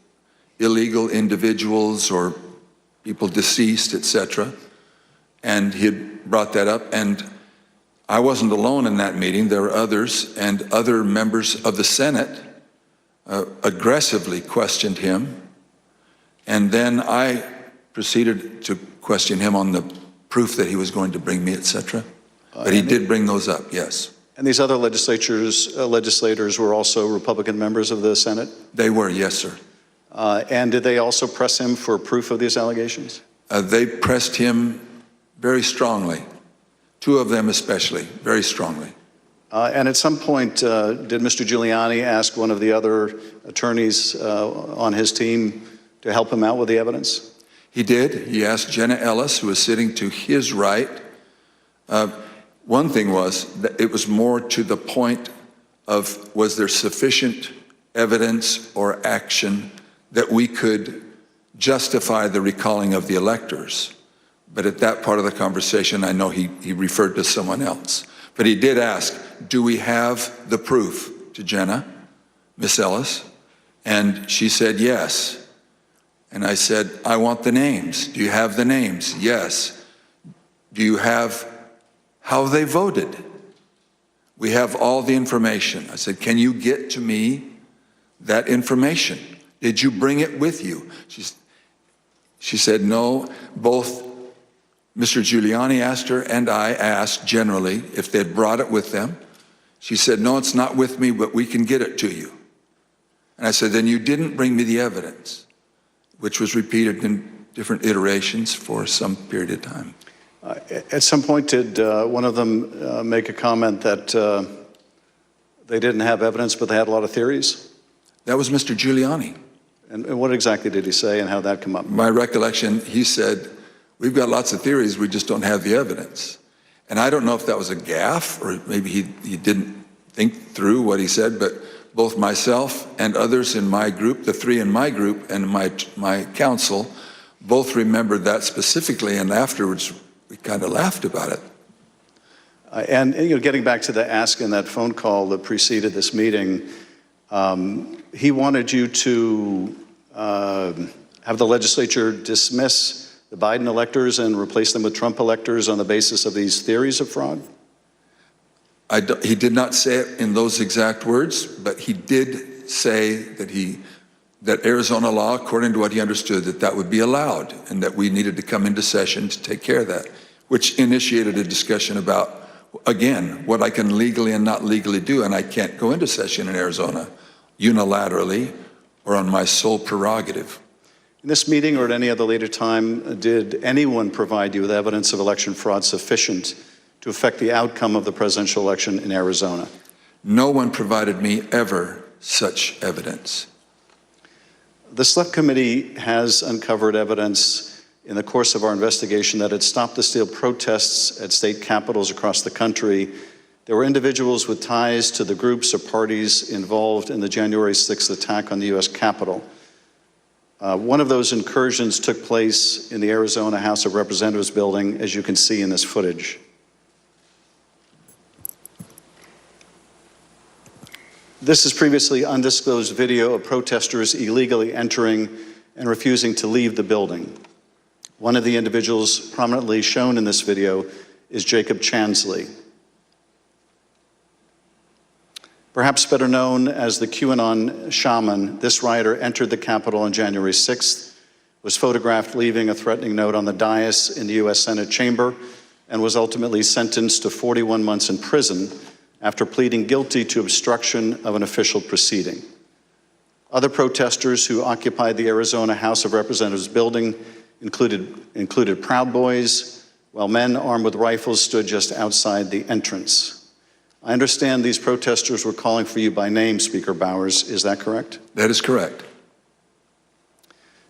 illegal individuals or people deceased, etc. And he had brought that up, and I wasn't alone in that meeting. There were others, and other members of the Senate aggressively questioned him. And then I proceeded to question him on the proof that he was going to bring me, etc. But he did bring those up, yes. And these other legislators were also Republican members of the Senate? They were, yes, sir. And did they also press him for proof of these allegations? They pressed him very strongly. Two of them especially, very strongly. And at some point, did Mr. Giuliani ask one of the other attorneys on his team to help him out with the evidence? He did. He asked Jenna Ellis, who was sitting to his right. One thing was that it was more to the point of, was there sufficient evidence or action that we could justify the recalling of the electors? But at that part of the conversation, I know he referred to someone else. But he did ask, do we have the proof, to Jenna, Miss Ellis? And she said, yes. And I said, I want the names. Do you have the names? Yes. Do you have how they voted? We have all the information. I said, can you get to me that information? Did you bring it with you? She said, no. Both Mr. Giuliani asked her and I asked generally if they'd brought it with them. She said, no, it's not with me, but we can get it to you. And I said, then you didn't bring me the evidence, which was repeated in different iterations for some period of time. At some point, did one of them make a comment that they didn't have evidence, but they had a lot of theories? That was Mr. Giuliani. And what exactly did he say, and how did that come up? My recollection, he said, we've got lots of theories, we just don't have the evidence. And I don't know if that was a gaffe, or maybe he didn't think through what he said, but both myself and others in my group, the three in my group and my council, both remembered that specifically, and afterwards we kind of laughed about it. And you know, getting back to the ask in that phone call that preceded this meeting, He wanted you to have the legislature dismiss the Biden electors and replace them with Trump electors on the basis of these theories of fraud? He did not say it in those exact words, but he did say that Arizona law, according to what he understood, that would be allowed and that we needed to come into session to take care of that, which initiated a discussion about, again, what I can legally and not legally do. And I can't go into session in Arizona unilaterally or on my sole prerogative. In this meeting or at any other later time, did anyone provide you with evidence of election fraud sufficient to affect the outcome of the presidential election in Arizona? No one provided me ever such evidence. The Select Committee has uncovered evidence in the course of our investigation that at Stop the Steal protests at state capitals across the country, there were individuals with ties to the groups or parties involved in the January 6th attack on the U.S. Capitol. One of those incursions took place in the Arizona House of Representatives building, as you can see in this footage. This is previously undisclosed video of protesters illegally entering and refusing to leave the building. One of the individuals prominently shown in this video is Jacob Chansley. Perhaps better known as the QAnon shaman, this rioter entered the Capitol on January 6th, was photographed leaving a threatening note on the dais in the U.S. Senate chamber, and was ultimately sentenced to 41 months in prison after pleading guilty to obstruction of an official proceeding. Other protesters who occupied the Arizona House of Representatives building included Proud Boys, while men armed with rifles stood just outside the entrance. I understand these protesters were calling for you by name, Speaker Bowers. Is that correct? That is correct.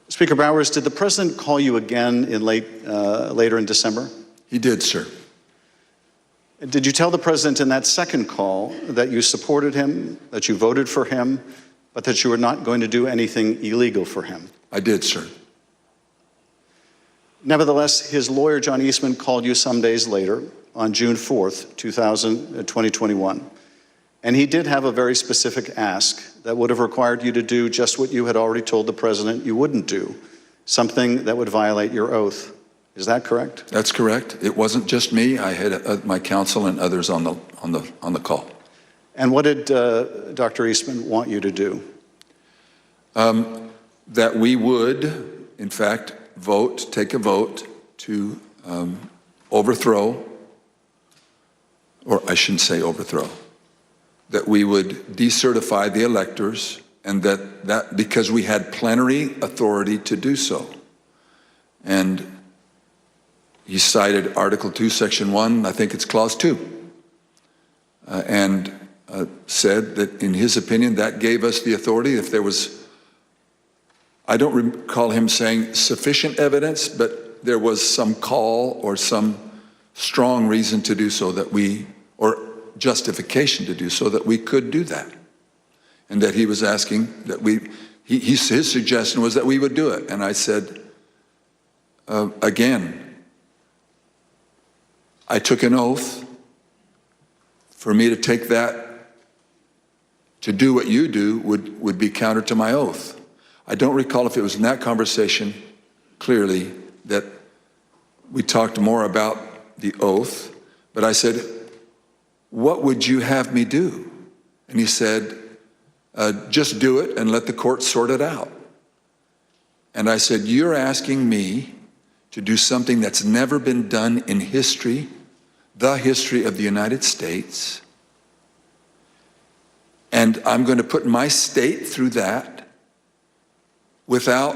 Speaker Bowers, did the president call you again in later in December? He did, sir. Did you tell the president in that second call that you supported him, that you voted for him, but that you were not going to do anything illegal for him? I did, sir. Nevertheless, his lawyer, John Eastman, called you some days later on June 4th, 2021. And he did have a very specific ask that would have required you to do just what you had already told the president you wouldn't do, something that would violate your oath. Is that correct? That's correct. It wasn't just me. I had my counsel and others on the call. And what did Dr. Eastman want you to do? That we would, in fact, take a vote to overthrow, or I shouldn't say overthrow, that we would decertify the electors, and that because we had plenary authority to do so. And he cited Article 2, Section 1, I think it's Clause 2, and said that in his opinion that gave us the authority if there was, I don't recall him saying sufficient evidence, but there was some call or some strong reason to do so or justification to do so that we could do that. And that he was asking that his suggestion was that we would do it. And I said, again, I took an oath. For me to take that, to do what you do, would be counter to my oath. I don't recall if it was in that conversation, clearly, that we talked more about the oath, but I said, what would you have me do? And he said, just do it and let the court sort it out. And I said, you're asking me to do something that's never been done in history, the history of the United States, and I'm going to put my state through that without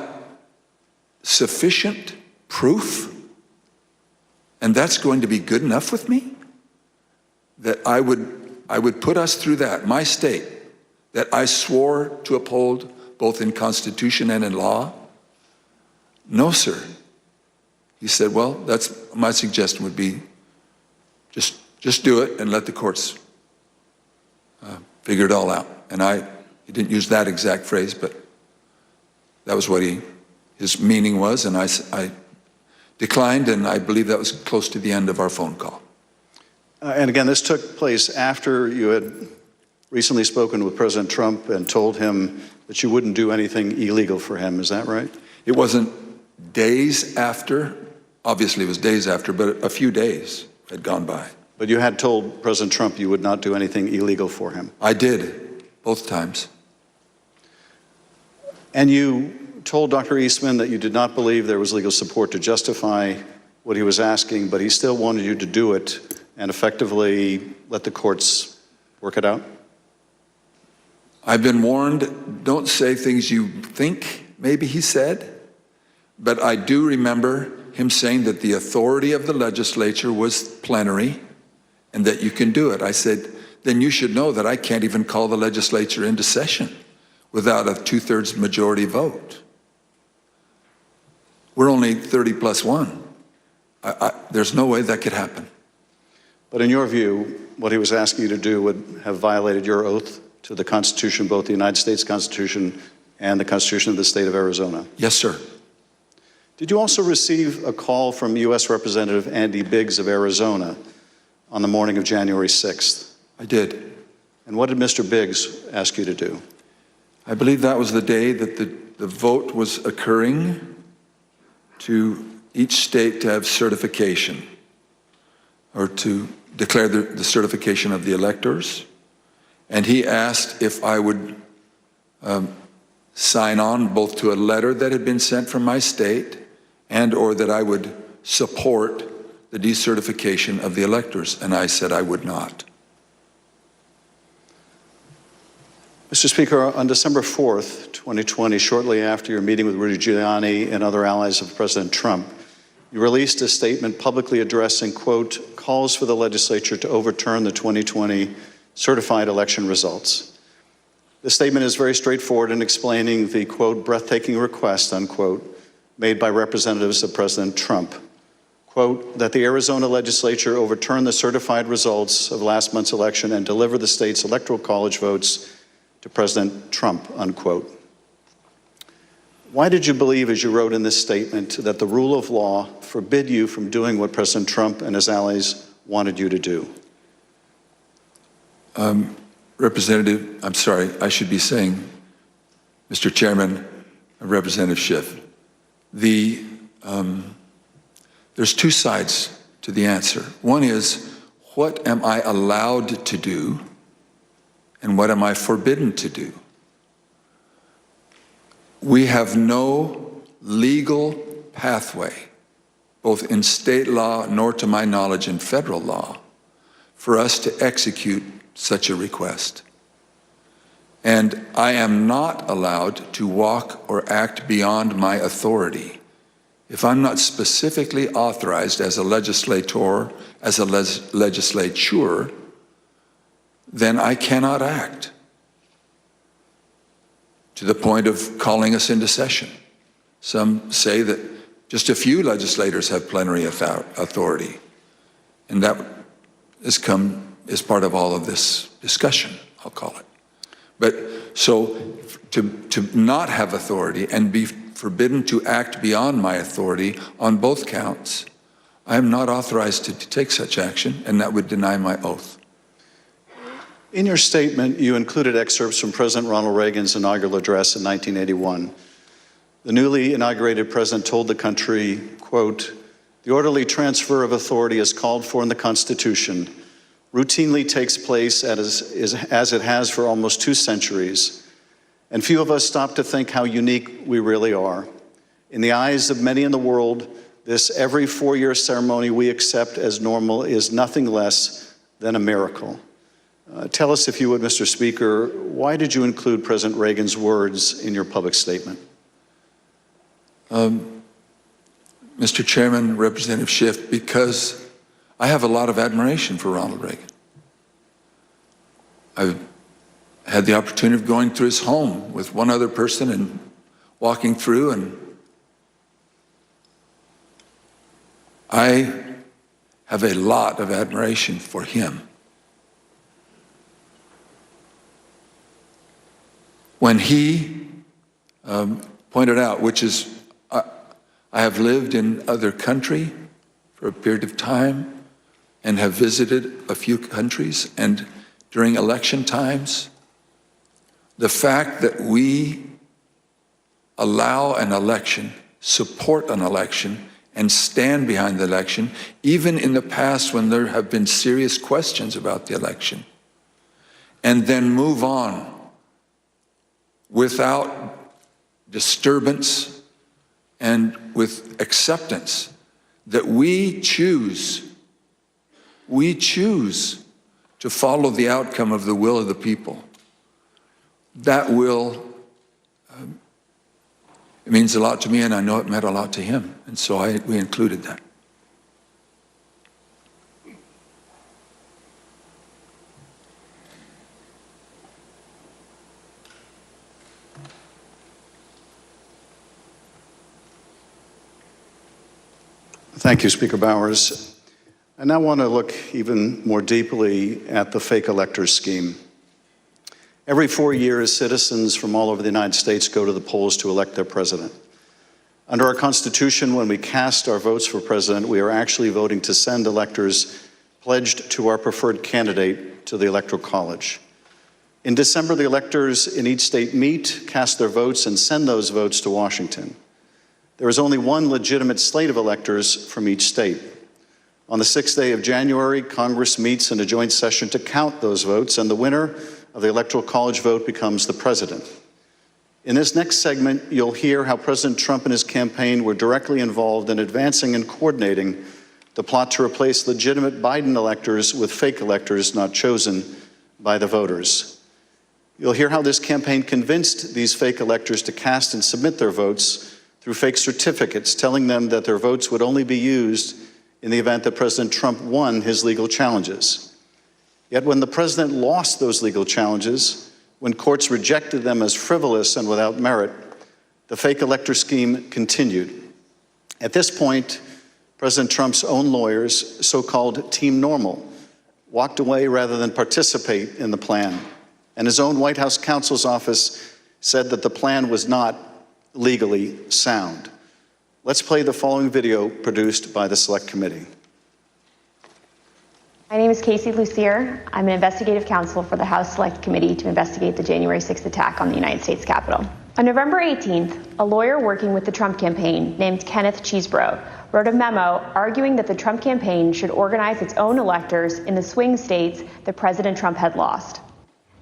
sufficient proof, and that's going to be good enough with me? That I would put us through that, my state, that I swore to uphold both in Constitution and in law? No, sir. He said, well, that's my suggestion would be just do it and let the courts figure it all out. And he didn't use that exact phrase, but that was what his meaning was, and I declined, and I believe that was close to the end of our phone call. And again, this took place after you had recently spoken with President Trump and told him that you wouldn't do anything illegal for him. Is that right? It wasn't days after, obviously it was days after, but a few days had gone by. But you had told President Trump you would not do anything illegal for him. I did, both times. And you told Dr. Eastman that you did not believe there was legal support to justify what he was asking, but he still wanted you to do it and effectively let the courts work it out? I've been warned, don't say things you think maybe he said, but I do remember him saying that the authority of the legislature was plenary and that you can do it. I said, then you should know that I can't even call the legislature into session without a 2/3 majority vote. We're only 30 plus 1. There's no way that could happen. But in your view, what he was asking you to do would have violated your oath to the Constitution, both the United States Constitution and the Constitution of the state of Arizona? Yes, sir. Did you also receive a call from U.S. Representative Andy Biggs of Arizona on the morning of January 6th? I did. And what did Mr. Biggs ask you to do? I believe that was the day that the vote was occurring to each state to have certification, or to declare the certification of the electors. And he asked if I would sign on both to a letter that had been sent from my state and or that I would support the decertification of the electors. And I said I would not. Mr. Speaker, on December 4th, 2020, shortly after your meeting with Rudy Giuliani and other allies of President Trump, you released a statement publicly addressing, quote, calls for the legislature to overturn the 2020 certified election results. The statement is very straightforward in explaining the, quote, breathtaking request, unquote, made by representatives of President Trump, quote, that the Arizona legislature overturn the certified results of last month's election and deliver the state's electoral college votes to President Trump, unquote. Why did you believe, as you wrote in this statement, that the rule of law forbid you from doing what President Trump and his allies wanted you to do? Representative, I'm sorry, I should be saying, Mr. Chairman, Representative Schiff, there's two sides to the answer. One is, what am I allowed to do, and what am I forbidden to do? We have no legal pathway, both in state law nor to my knowledge in federal law, for us to execute such a request. And I am not allowed to walk or act beyond my authority. If I'm not specifically authorized as a legislator, as a legislature, then I cannot act to the point of calling us into session. Some say that just a few legislators have plenary authority, and that has come as part of all of this discussion, I'll call it. But so to not have authority and be forbidden to act beyond my authority on both counts, I am not authorized to take such action, and that would deny my oath. In your statement, you included excerpts from President Ronald Reagan's inaugural address in 1981. The newly inaugurated president told the country, quote, the orderly transfer of authority as called for in the Constitution routinely takes place as it has for almost 2 centuries, and few of us stop to think how unique we really are. In the eyes of many in the world, this every 4-year ceremony we accept as normal is nothing less than a miracle. Tell us, if you would, Mr. Speaker, why did you include President Reagan's words in your public statement? Mr. Chairman, Representative Schiff, because I have a lot of admiration for Ronald Reagan. I've had the opportunity of going through his home with one other person and walking through, and I have a lot of admiration for him. When he pointed out, which is, I have lived in other country for a period of time and have visited a few countries, and during election times, the fact that we allow an election, support an election, and stand behind the election, even in the past when there have been serious questions about the election, and then move on without disturbance and with acceptance that we choose to follow the outcome of the will of the people. That will, it means a lot to me, and I know it meant a lot to him, and so we included that. Thank you, Speaker Bowers. I now want to look even more deeply at the fake electors scheme. Every 4 years, citizens from all over the United States go to the polls to elect their president. Under our Constitution, when we cast our votes for president, we are actually voting to send electors pledged to our preferred candidate to the Electoral College. In December, the electors in each state meet, cast their votes, and send those votes to Washington. There is only one legitimate slate of electors from each state. On the 6th day of January, Congress meets in a joint session to count those votes, and the winner of the Electoral College vote becomes the president. In this next segment, you'll hear how President Trump and his campaign were directly involved in advancing and coordinating the plot to replace legitimate Biden electors with fake electors not chosen by the voters. You'll hear how this campaign convinced these fake electors to cast and submit their votes through fake certificates, telling them that their votes would only be used in the event that President Trump won his legal challenges. Yet when the president lost those legal challenges, when courts rejected them as frivolous and without merit, the fake elector scheme continued. At this point, President Trump's own lawyers, so-called Team Normal, walked away rather than participate in the plan. And his own White House counsel's office said that the plan was not legally sound. Let's play the following video produced by the Select Committee. My name is Casey Lucier. I'm an investigative counsel for the House Select Committee to investigate the January 6th attack on the United States Capitol. On November 18th, a lawyer working with the Trump campaign named Kenneth Cheeseborough wrote a memo arguing that the Trump campaign should organize its own electors in the swing states that President Trump had lost.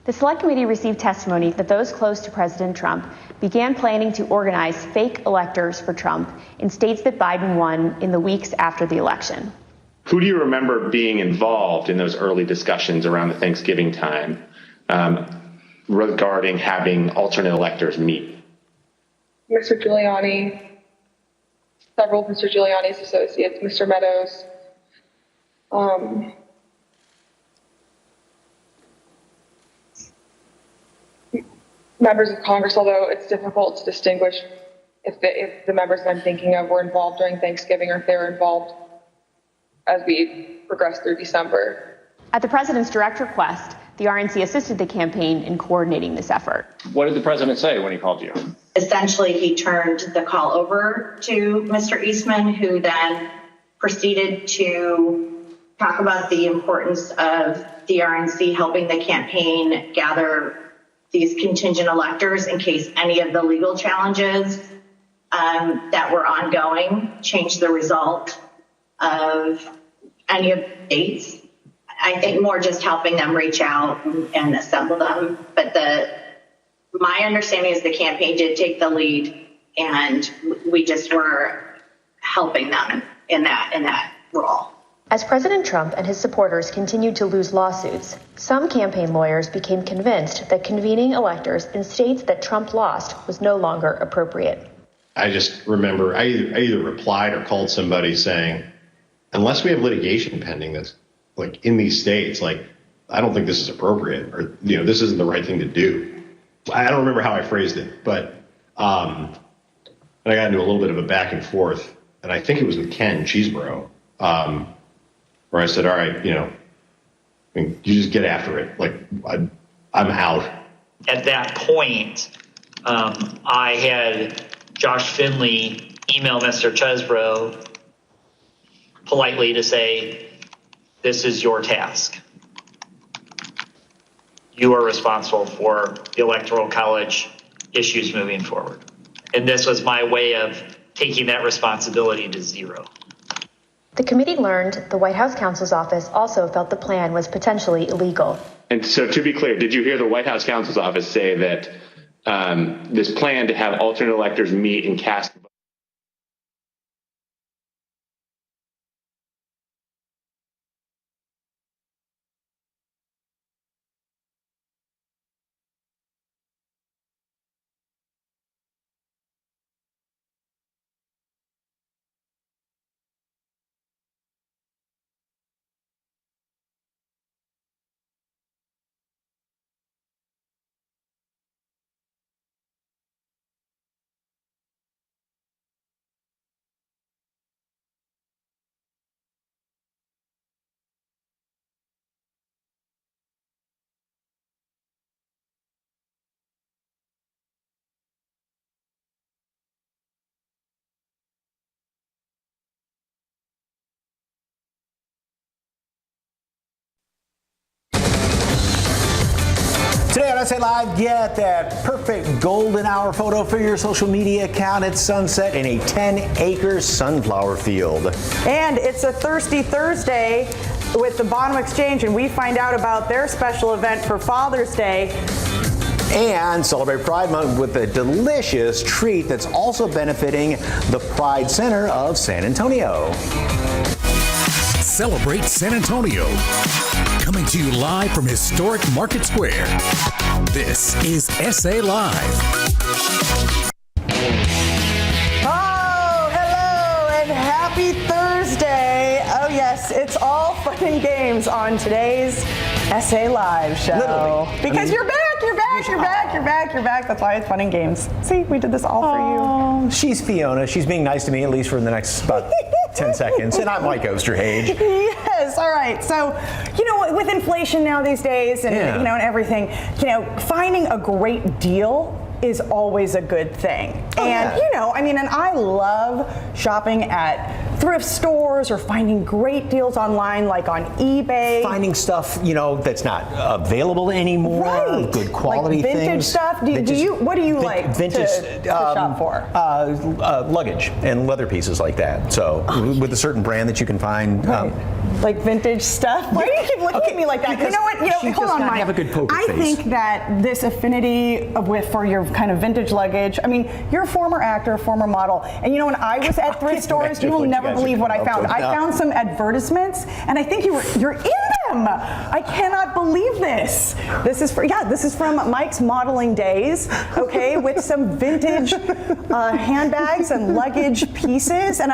The Select Committee received testimony that those close to President Trump began planning to organize fake electors for Trump in states that Biden won in the weeks after the election. Who do you remember being involved in those early discussions around the Thanksgiving time regarding having alternate electors meet? Mr. Giuliani, several of Mr. Giuliani's associates, Mr. Meadows, members of Congress, although it's difficult to distinguish if the members that I'm thinking of were involved during Thanksgiving or if they were involved as we progress through December. At the president's direct request, the RNC assisted the campaign in coordinating this effort. What did the president say when he called you? Essentially, he turned the call over to Mr. Eastman, who then proceeded to talk about the importance of the RNC helping the campaign gather these contingent electors in case any of the legal challenges that were ongoing changed the result of any of the states. I think more just helping them reach out and assemble them. But my understanding is the campaign did take the lead, and we just were helping them in that role. As President Trump and his supporters continued to lose lawsuits, some campaign lawyers became convinced that convening electors in states that Trump lost was no longer appropriate. I just remember I either replied or called somebody saying, unless we have litigation pending that's like in these states, like, I don't think this is appropriate, or, this isn't the right thing to do. I don't remember how I phrased it, but and I got into a little bit of a back and forth, and I think it was with Ken Cheeseborough, where I said, all right, you just get after it. Like, I'm out. At that point, I had Josh Finley email Mr. Chesbrough politely to say, this is your task. you are responsible for the Electoral College issues moving forward. And this was my way of taking that responsibility to zero. The committee learned the White House counsel's office also felt the plan was potentially illegal. And so, to be clear, did you hear the White House counsel's office say that this plan to have alternate electors meet and cast Today on SA Live, get that perfect golden hour photo for your social media account at sunset in a 10-acre sunflower field. And it's a Thirsty Thursday with the Bonham Exchange, and we find out about their special event for Father's Day. And celebrate Pride Month with a delicious treat that's also benefiting the Pride Center of San Antonio. Celebrate San Antonio. Coming to you live from historic Market Square. This is SA Live. Oh, hello and happy Thursday. Oh yes, it's all fun and games on today's SA Live show. Literally. Because you're back. That's why it's fun and games. See, we did this all for you. She's Fiona. She's being nice to me, at least for the next about 10 seconds. And I'm Mike Osterhage. Yes, all right. So, with inflation now these days and, and everything, finding a great deal is always a good thing. And, and I love shopping at thrift stores or finding great deals online, like on eBay. Finding stuff, that's not available anymore. Right. Good quality like vintage things. Stuff. What do you like vintage, to shop for? Luggage and leather pieces like that. So with a certain brand that you can find. Right. Like vintage stuff? Why do you keep looking at me like that? Because hold on, Mike. Have a good poker face. I think that this affinity for your kind of vintage luggage, you're a former actor, former model, and when I was at thrift stores, you will never believe what I found. I found some advertisements, and I think you're in them. I cannot believe this. This is from Mike's modeling days, okay, with some vintage handbags and luggage pieces, and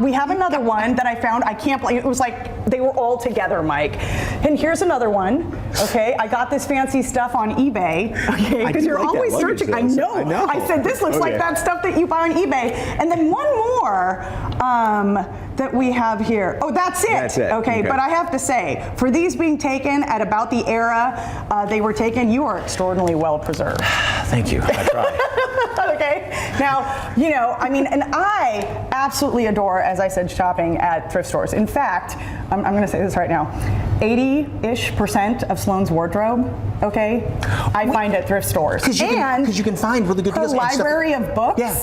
we have another one that I found. I can't believe it was like they were all together, Mike. And here's another one. Okay, I got this fancy stuff on eBay. Okay, because you're always searching. I know. I said this looks like that stuff that you buy on eBay. And then one more that we have here. Oh, that's it. That's it. Okay, but I have to say, for these being taken at about the era they were taken, you are extraordinarily well preserved. Thank you. I try. Okay. Now, and I absolutely adore, as I said, shopping at thrift stores. In fact, I'm going to say this right now, 80-ish% of Sloan's wardrobe, okay, I find at thrift stores. Because you can find really good deals. Her library of books. Yeah.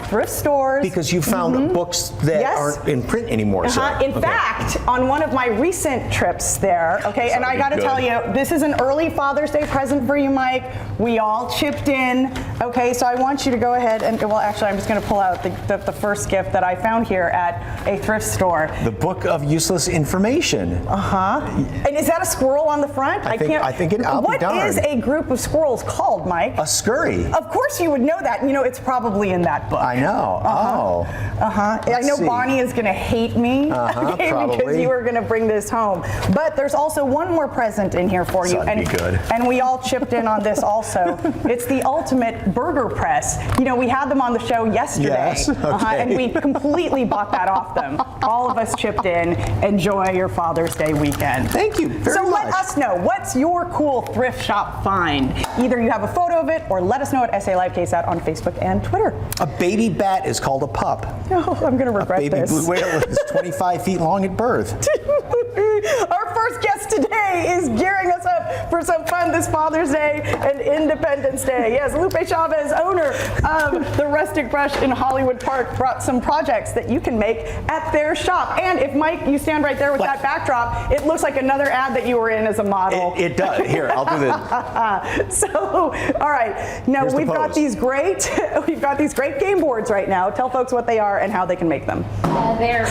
Thrift stores. Because you found books that aren't in print anymore. So. In fact, on one of my recent trips there, okay, and I got to tell you, this is an early Father's Day present for you, Mike. We all chipped in, okay, so I want you to go ahead and, well, actually, I'm just going to pull out the first gift that I found here at a thrift store. The Book of Useless Information. And is that a squirrel on the front? I think it. What is a group of squirrels called, Mike? A scurry. Of course you would know that. It's probably in that book. I know. I know Bonnie is going to hate me because you were going to bring this home. But there's also one more present in here for you. That'd be good. And we all chipped in on this also. It's the ultimate burger press. You know, we had them on the show yesterday, Yes, okay. and we completely bought that off them. All of us chipped in. Enjoy your Father's Day weekend. Thank you very much. Let us know, what's your cool thrift shop find? Either you have a photo of it, or let us know at SA Live KSAT on Facebook and Twitter. A baby bat is called a pup. Oh, I'm going to regret A baby this. blue whale is 25 feet long at birth. Our first guest today is gearing us up for some fun this Father's Day and Independence Day. Yes, Lupe Chavez, owner of the Rustic Brush in Hollywood Park, brought some projects that you can make at their shop. And if, Mike, you stand right there with that backdrop, it looks like another ad that you were in as a model. It does. Here, I'll do this. So, all right. Now, Here's the we've got pose. these great game boards right now. Tell folks what they are and how they can make them. They're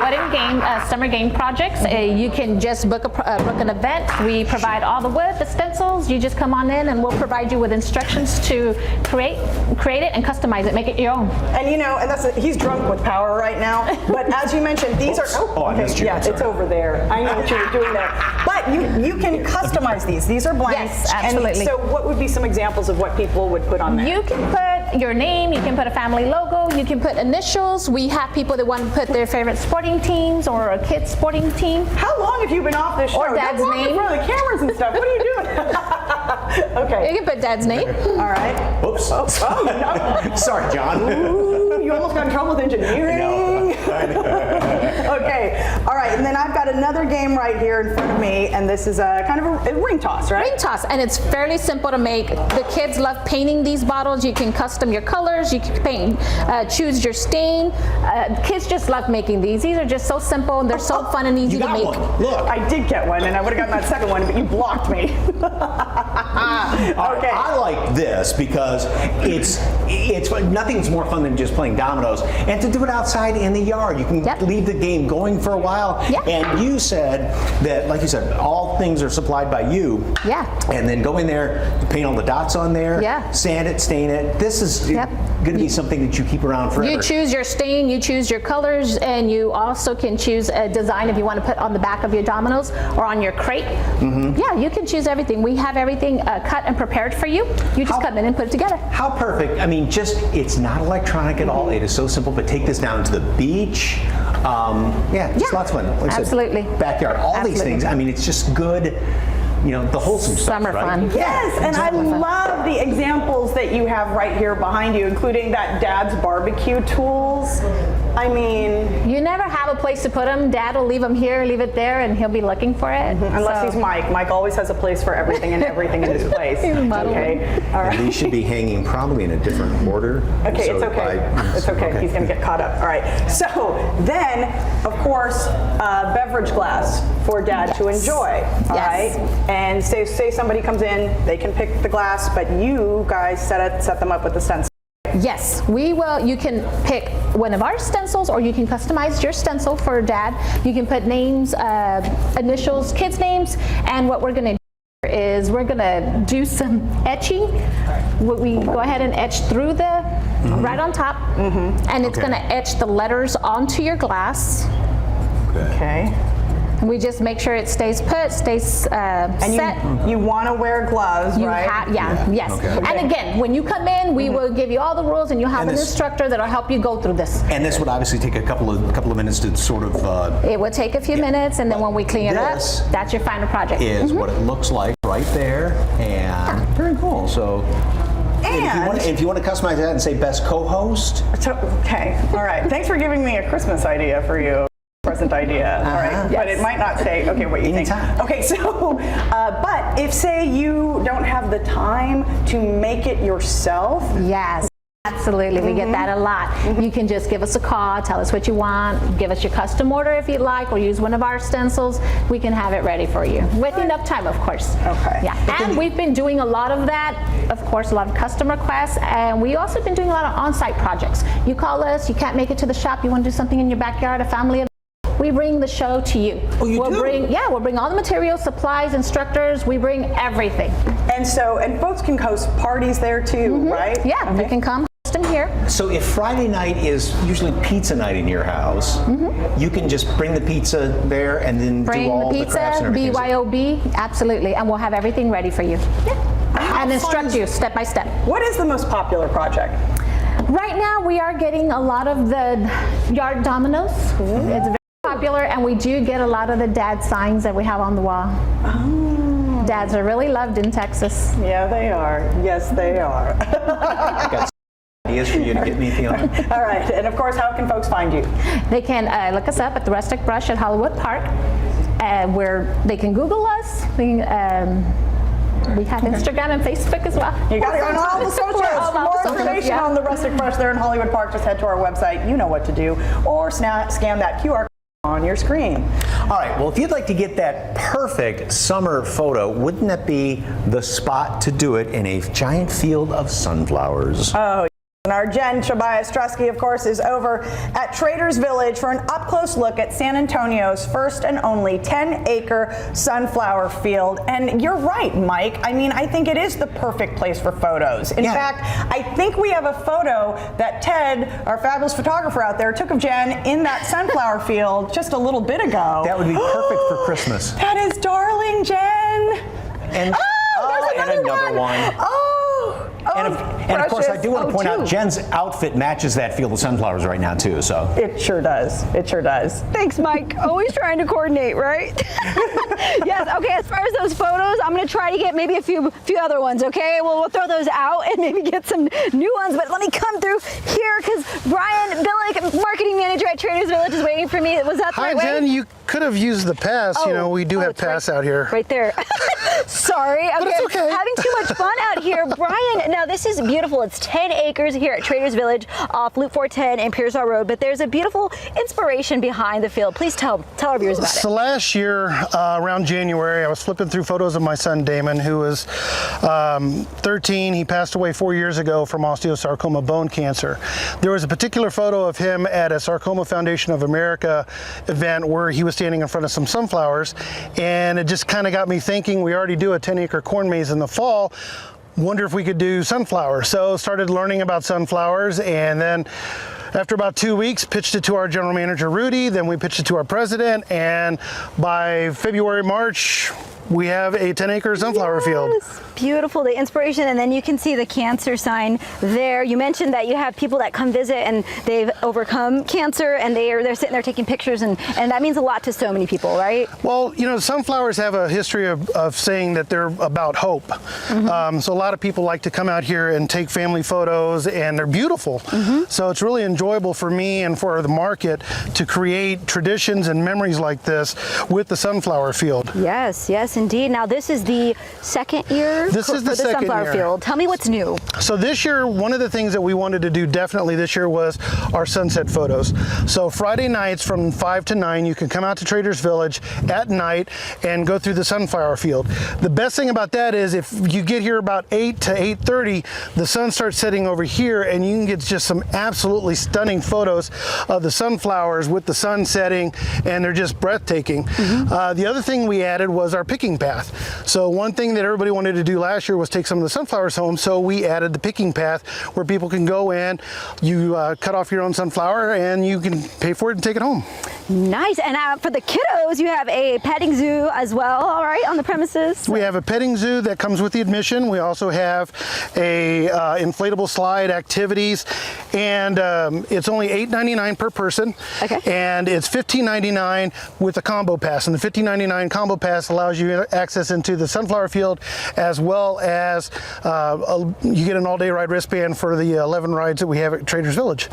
wooden game, summer game projects. You can just book an event. We provide all the wood, the stencils. You just come on in and we'll provide you with instructions to create it and customize it, make it your own. And you know, and he's drunk with power right now. But as you mentioned, these are I missed you. yeah, it's over there. I know what you were doing there. But you can customize these. These are blanks. Yes, absolutely. And so what would be some examples of what people would put on there? You can put your name, you can put a family logo, you can put initials. We have people that want to put their favorite sporting teams or a kid's sporting team. How long have you been off this show? Or dad's Don't walk name. in front of the cameras and stuff. What are you doing? Okay. You can put dad's name. All right. Oops. Oh, no. Sorry, John. Ooh, you almost got in trouble with engineering. Okay. All right. And then I've got another game right here in front of me, and this is a kind of a ring toss, right? Ring toss, and it's fairly simple to make. The kids love painting these bottles. You can custom your colors. You can paint, choose your stain. Kids just love making these. These are just so simple, and they're so fun and easy to make. One. Look, I did get one, and I would have gotten that second one, but you blocked me. Okay. I like this because it's nothing's more fun than just playing dominoes, and to do it outside in the yard. You can leave the game going for a while. Yep. And you said that, like you said, all things are supplied by you. Yeah. And then go in there, paint all the dots on there. Yeah. Sand it, stain it. This is going to be something that you keep around forever. You choose your stain, you choose your colors, and you also can choose a design if you want to put on the back of your dominoes or on your crate. Mm-hmm. Yeah, you can choose everything. We have everything cut and prepared for you. You just come in and put it together. How perfect. I mean, it's not electronic at all. It is so simple, but take this down to the beach. Just lots of fun. Like I said, absolutely. Backyard, all these things. I mean, it's just good. You know, the wholesome stuff, Summer right? fun. Yes, and I love the examples that you have right here behind you, including that Dad's barbecue tools. I mean, you never have a place to put them. Dad will leave them here, leave it there, and he'll be looking for it. Unless he's Mike. Mike always has a place for everything and everything in his place. Okay. All right. And these should be hanging probably in a different order. Okay, So it's okay. It's okay. He's going to get caught up. All right. So then, of course, beverage glass for Dad to enjoy. All right. And say somebody comes in, they can pick the glass, but you guys set them up with the stencil. Yes, we will. You can pick one of our stencils, or you can customize your stencil for Dad. You can put names, initials, kids' names, and what we're going to do is we're going to do some etching. We go ahead and etch through the right on top, and it's going to etch the letters onto your glass. Okay. And we just make sure it stays put, stays set. You want to wear gloves, right? Yes. Okay. And again, when you come in, we will give you all the rules, and you'll have an instructor that'll help you go through this. And this would obviously take a couple of minutes to sort of. It would take a few minutes, and then when we clean it up, that's your final project. Is what it looks like right there, and very cool. So. And if you want to customize that and say best co-host. Okay. All right. Thanks for giving me a Christmas idea for you. Present idea, all right, but it might not say, okay, what you think. Okay, so, but if say you don't have the time to make it yourself. Yes, absolutely, we get that a lot. You can just give us a call, tell us what you want, give us your custom order if you'd like, or use one of our stencils. We can have it ready for you, with enough time, of course. Okay. Yeah, and we've been doing a lot of that, of course, a lot of custom requests, and we also been doing a lot of on-site projects. You call us, you can't make it to the shop, you want to do something in your backyard, a family event. We bring the show to you. Oh, you do? We'll bring all the materials, supplies, instructors. We bring everything. And folks can host parties there too, right? Yeah, they can come host them here. So if Friday night is usually pizza night in your house, you can just bring the pizza there and then Bring do all the the crafts and pizza, everything. BYOB, absolutely, and we'll have everything ready for you. Yeah. and instruct you step by step. What is the most popular project? Right now, we are getting a lot of the yard dominoes. It's very popular, and we do get a lot of the dad signs that we have on the wall. Oh. Dads are really loved in Texas. Yeah, they are. Yes, they are. I've got ideas for you to get me feeling. All right, and of course, how can folks find you? They can look us up at the Rustic Brush at Hollywood Park, where they can Google us. We have Instagram and Facebook as well. You got it on all the socials. For more information yeah. on the Rustic Brush there in Hollywood Park, just head to our website. You know what to do. Or scan that QR code on your screen. All right, well, if you'd like to get that perfect summer photo, wouldn't that be the spot to do it in a giant field of sunflowers? Oh, and our Jen Chabayas-Trusky, of course, is over at Traders Village for an up-close look at San Antonio's first and only 10-acre sunflower field. And you're right, Mike. I mean, I think it is the perfect place for photos. In fact, I think we have a photo that Ted, our fabulous photographer out there, took of Jen in that sunflower field just a little bit ago. That would be perfect for Christmas. That is darling, Jen. And, there's another one. And of course, I do want to point out Jen's outfit matches that field of sunflowers right now, too. So it sure does. It sure does. Thanks, Mike. Always trying to coordinate, right? Yes. Okay. As far as those photos, I'm going to try to get maybe a few other ones. Okay. Well, we'll throw those out and maybe get some new ones. But let me come through here because Brian Billick, marketing manager at Traders Village, is waiting for me. Was that the right way? Hi, Jen. You could have used the pass. You know, we do have pass out here. Right there. Sorry. Okay. But it's okay. Having too much fun out here. Brian, now this is beautiful. It's 10 acres here at Traders Village off Loop 410 and Pearsall Road, but there's a beautiful inspiration behind the field. Please tell our viewers about it. So last year, around January, I was flipping through photos of my son, Damon, who was 13. He passed away 4 years ago from osteosarcoma bone cancer. There was a particular photo of him at a Sarcoma Foundation of America event where he was standing in front of some sunflowers, and it just kind of got me thinking, we already do a 10-acre corn maze in the fall. Wonder if we could do sunflowers. So started learning about sunflowers, and then after about 2 weeks, pitched it to our general manager, Rudy, then we pitched it to our president, and by February, March, we have a 10-acre sunflower field. Beautiful, the inspiration, and then you can see the cancer sign there. You mentioned that you have people that come visit and they've overcome cancer, and they're sitting there taking pictures, and that means a lot to so many people, right? Well, you know, sunflowers have a history of saying that they're about hope. Mm-hmm. So a lot of people like to come out here and take family photos, and they're beautiful. Mm-hmm. So it's really enjoyable for me and for the market to create traditions and memories like this with the sunflower field. Yes, yes, indeed. Now, this is the second year This is the for the second sunflower year. field. Tell me what's new. So this year, one of the things that we wanted to do definitely this year was our sunset photos. So Friday nights from 5 to 9, you can come out to Traders Village at night and go through the sunflower field. The best thing about that is if you get here about 8 to 8:30, the sun starts setting over here, and you can get just some absolutely stunning photos of the sunflowers with the sun setting, and they're just breathtaking. The other thing we added was our picking path. So one thing that everybody wanted to do last year was take some of the sunflowers home, so we added the picking path where people can go in, you cut off your own sunflower, and you can pay for it and take it home. Nice. And for the kiddos, you have a petting zoo as well, all right, on the premises? We have a petting zoo that comes with the admission. We also have a inflatable slide activities, and it's only $8.99 per person. Okay. And it's $15.99 with a combo pass. And the $15.99 combo pass allows you access into the sunflower field, as well as you get an all-day ride wristband for the 11 rides that we have at Traders Village.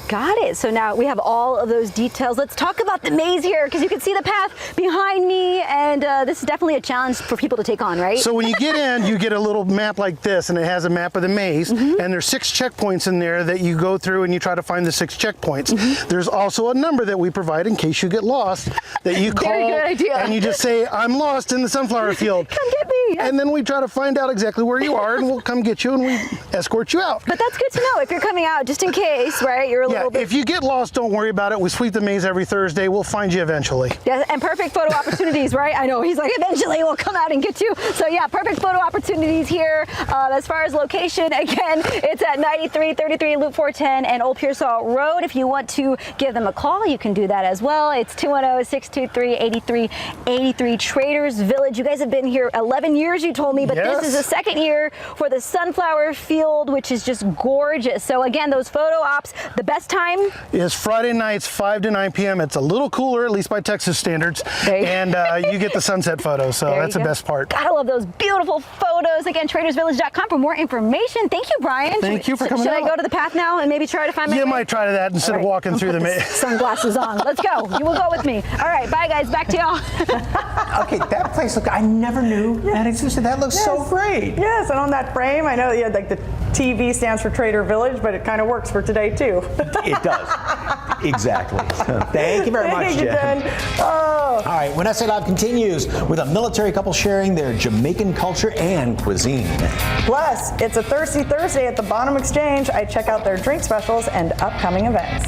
Got it. So now we have all of those details. Let's talk about the maze here, because you can see the path behind me, and this is definitely a challenge for people to take on, right? So when you get in, you get a little map like this, and it has a map of the maze, and there's 6 checkpoints in there that you go through, and you try to find the 6 checkpoints. There's also a number that we provide in case you get lost, that you call, Very good idea. and you just say, I'm lost in the sunflower field. Come get me. And then we try to find out exactly where you are, and we'll come get you, and we escort you out. But that's good to know if you're coming out, just in case, right? You're a little bit... If you get lost, don't worry about it. We sweep the maze every Thursday. We'll find you eventually. Yeah, and perfect photo opportunities, right? I know, he's like, eventually we'll come out and get you. So yeah, perfect photo opportunities here. As far as location, again, it's at 9333 Loop 410 and Old Pearsall Road. If you want to give them a call, you can do that as well. It's 210-623-8383 Traders Village. Village. You guys have been here 11 years, you told me, but Yes. this is the second year for the sunflower field, which is just gorgeous. So again, those photo ops, the best time is Friday nights, 5 to 9 p.m. It's a little cooler, at least by Texas standards, and you get the sunset photos, so that's the best part. Gotta love those beautiful photos. Again, tradersvillage.com for more information. Thank you, Brian. Thank you for coming Should out. I go to the path now and maybe try to find my You might try that instead of walking through the sunglasses on. Let's go. You will go with me. All right, bye guys. Back to y'all. Okay, that place, look, I never knew that existed. That looks so great. Yes, and on that frame, I know like the TV stands for Trader Village, but it kind of works for today too. It does. Exactly. Thank you very much, Thank you, Jen. Jen. Oh. All right, when SA Live continues with a military couple sharing their Jamaican culture and cuisine. Plus, it's a Thirsty Thursday at the Bonham Exchange. I check out their drink specials and upcoming events.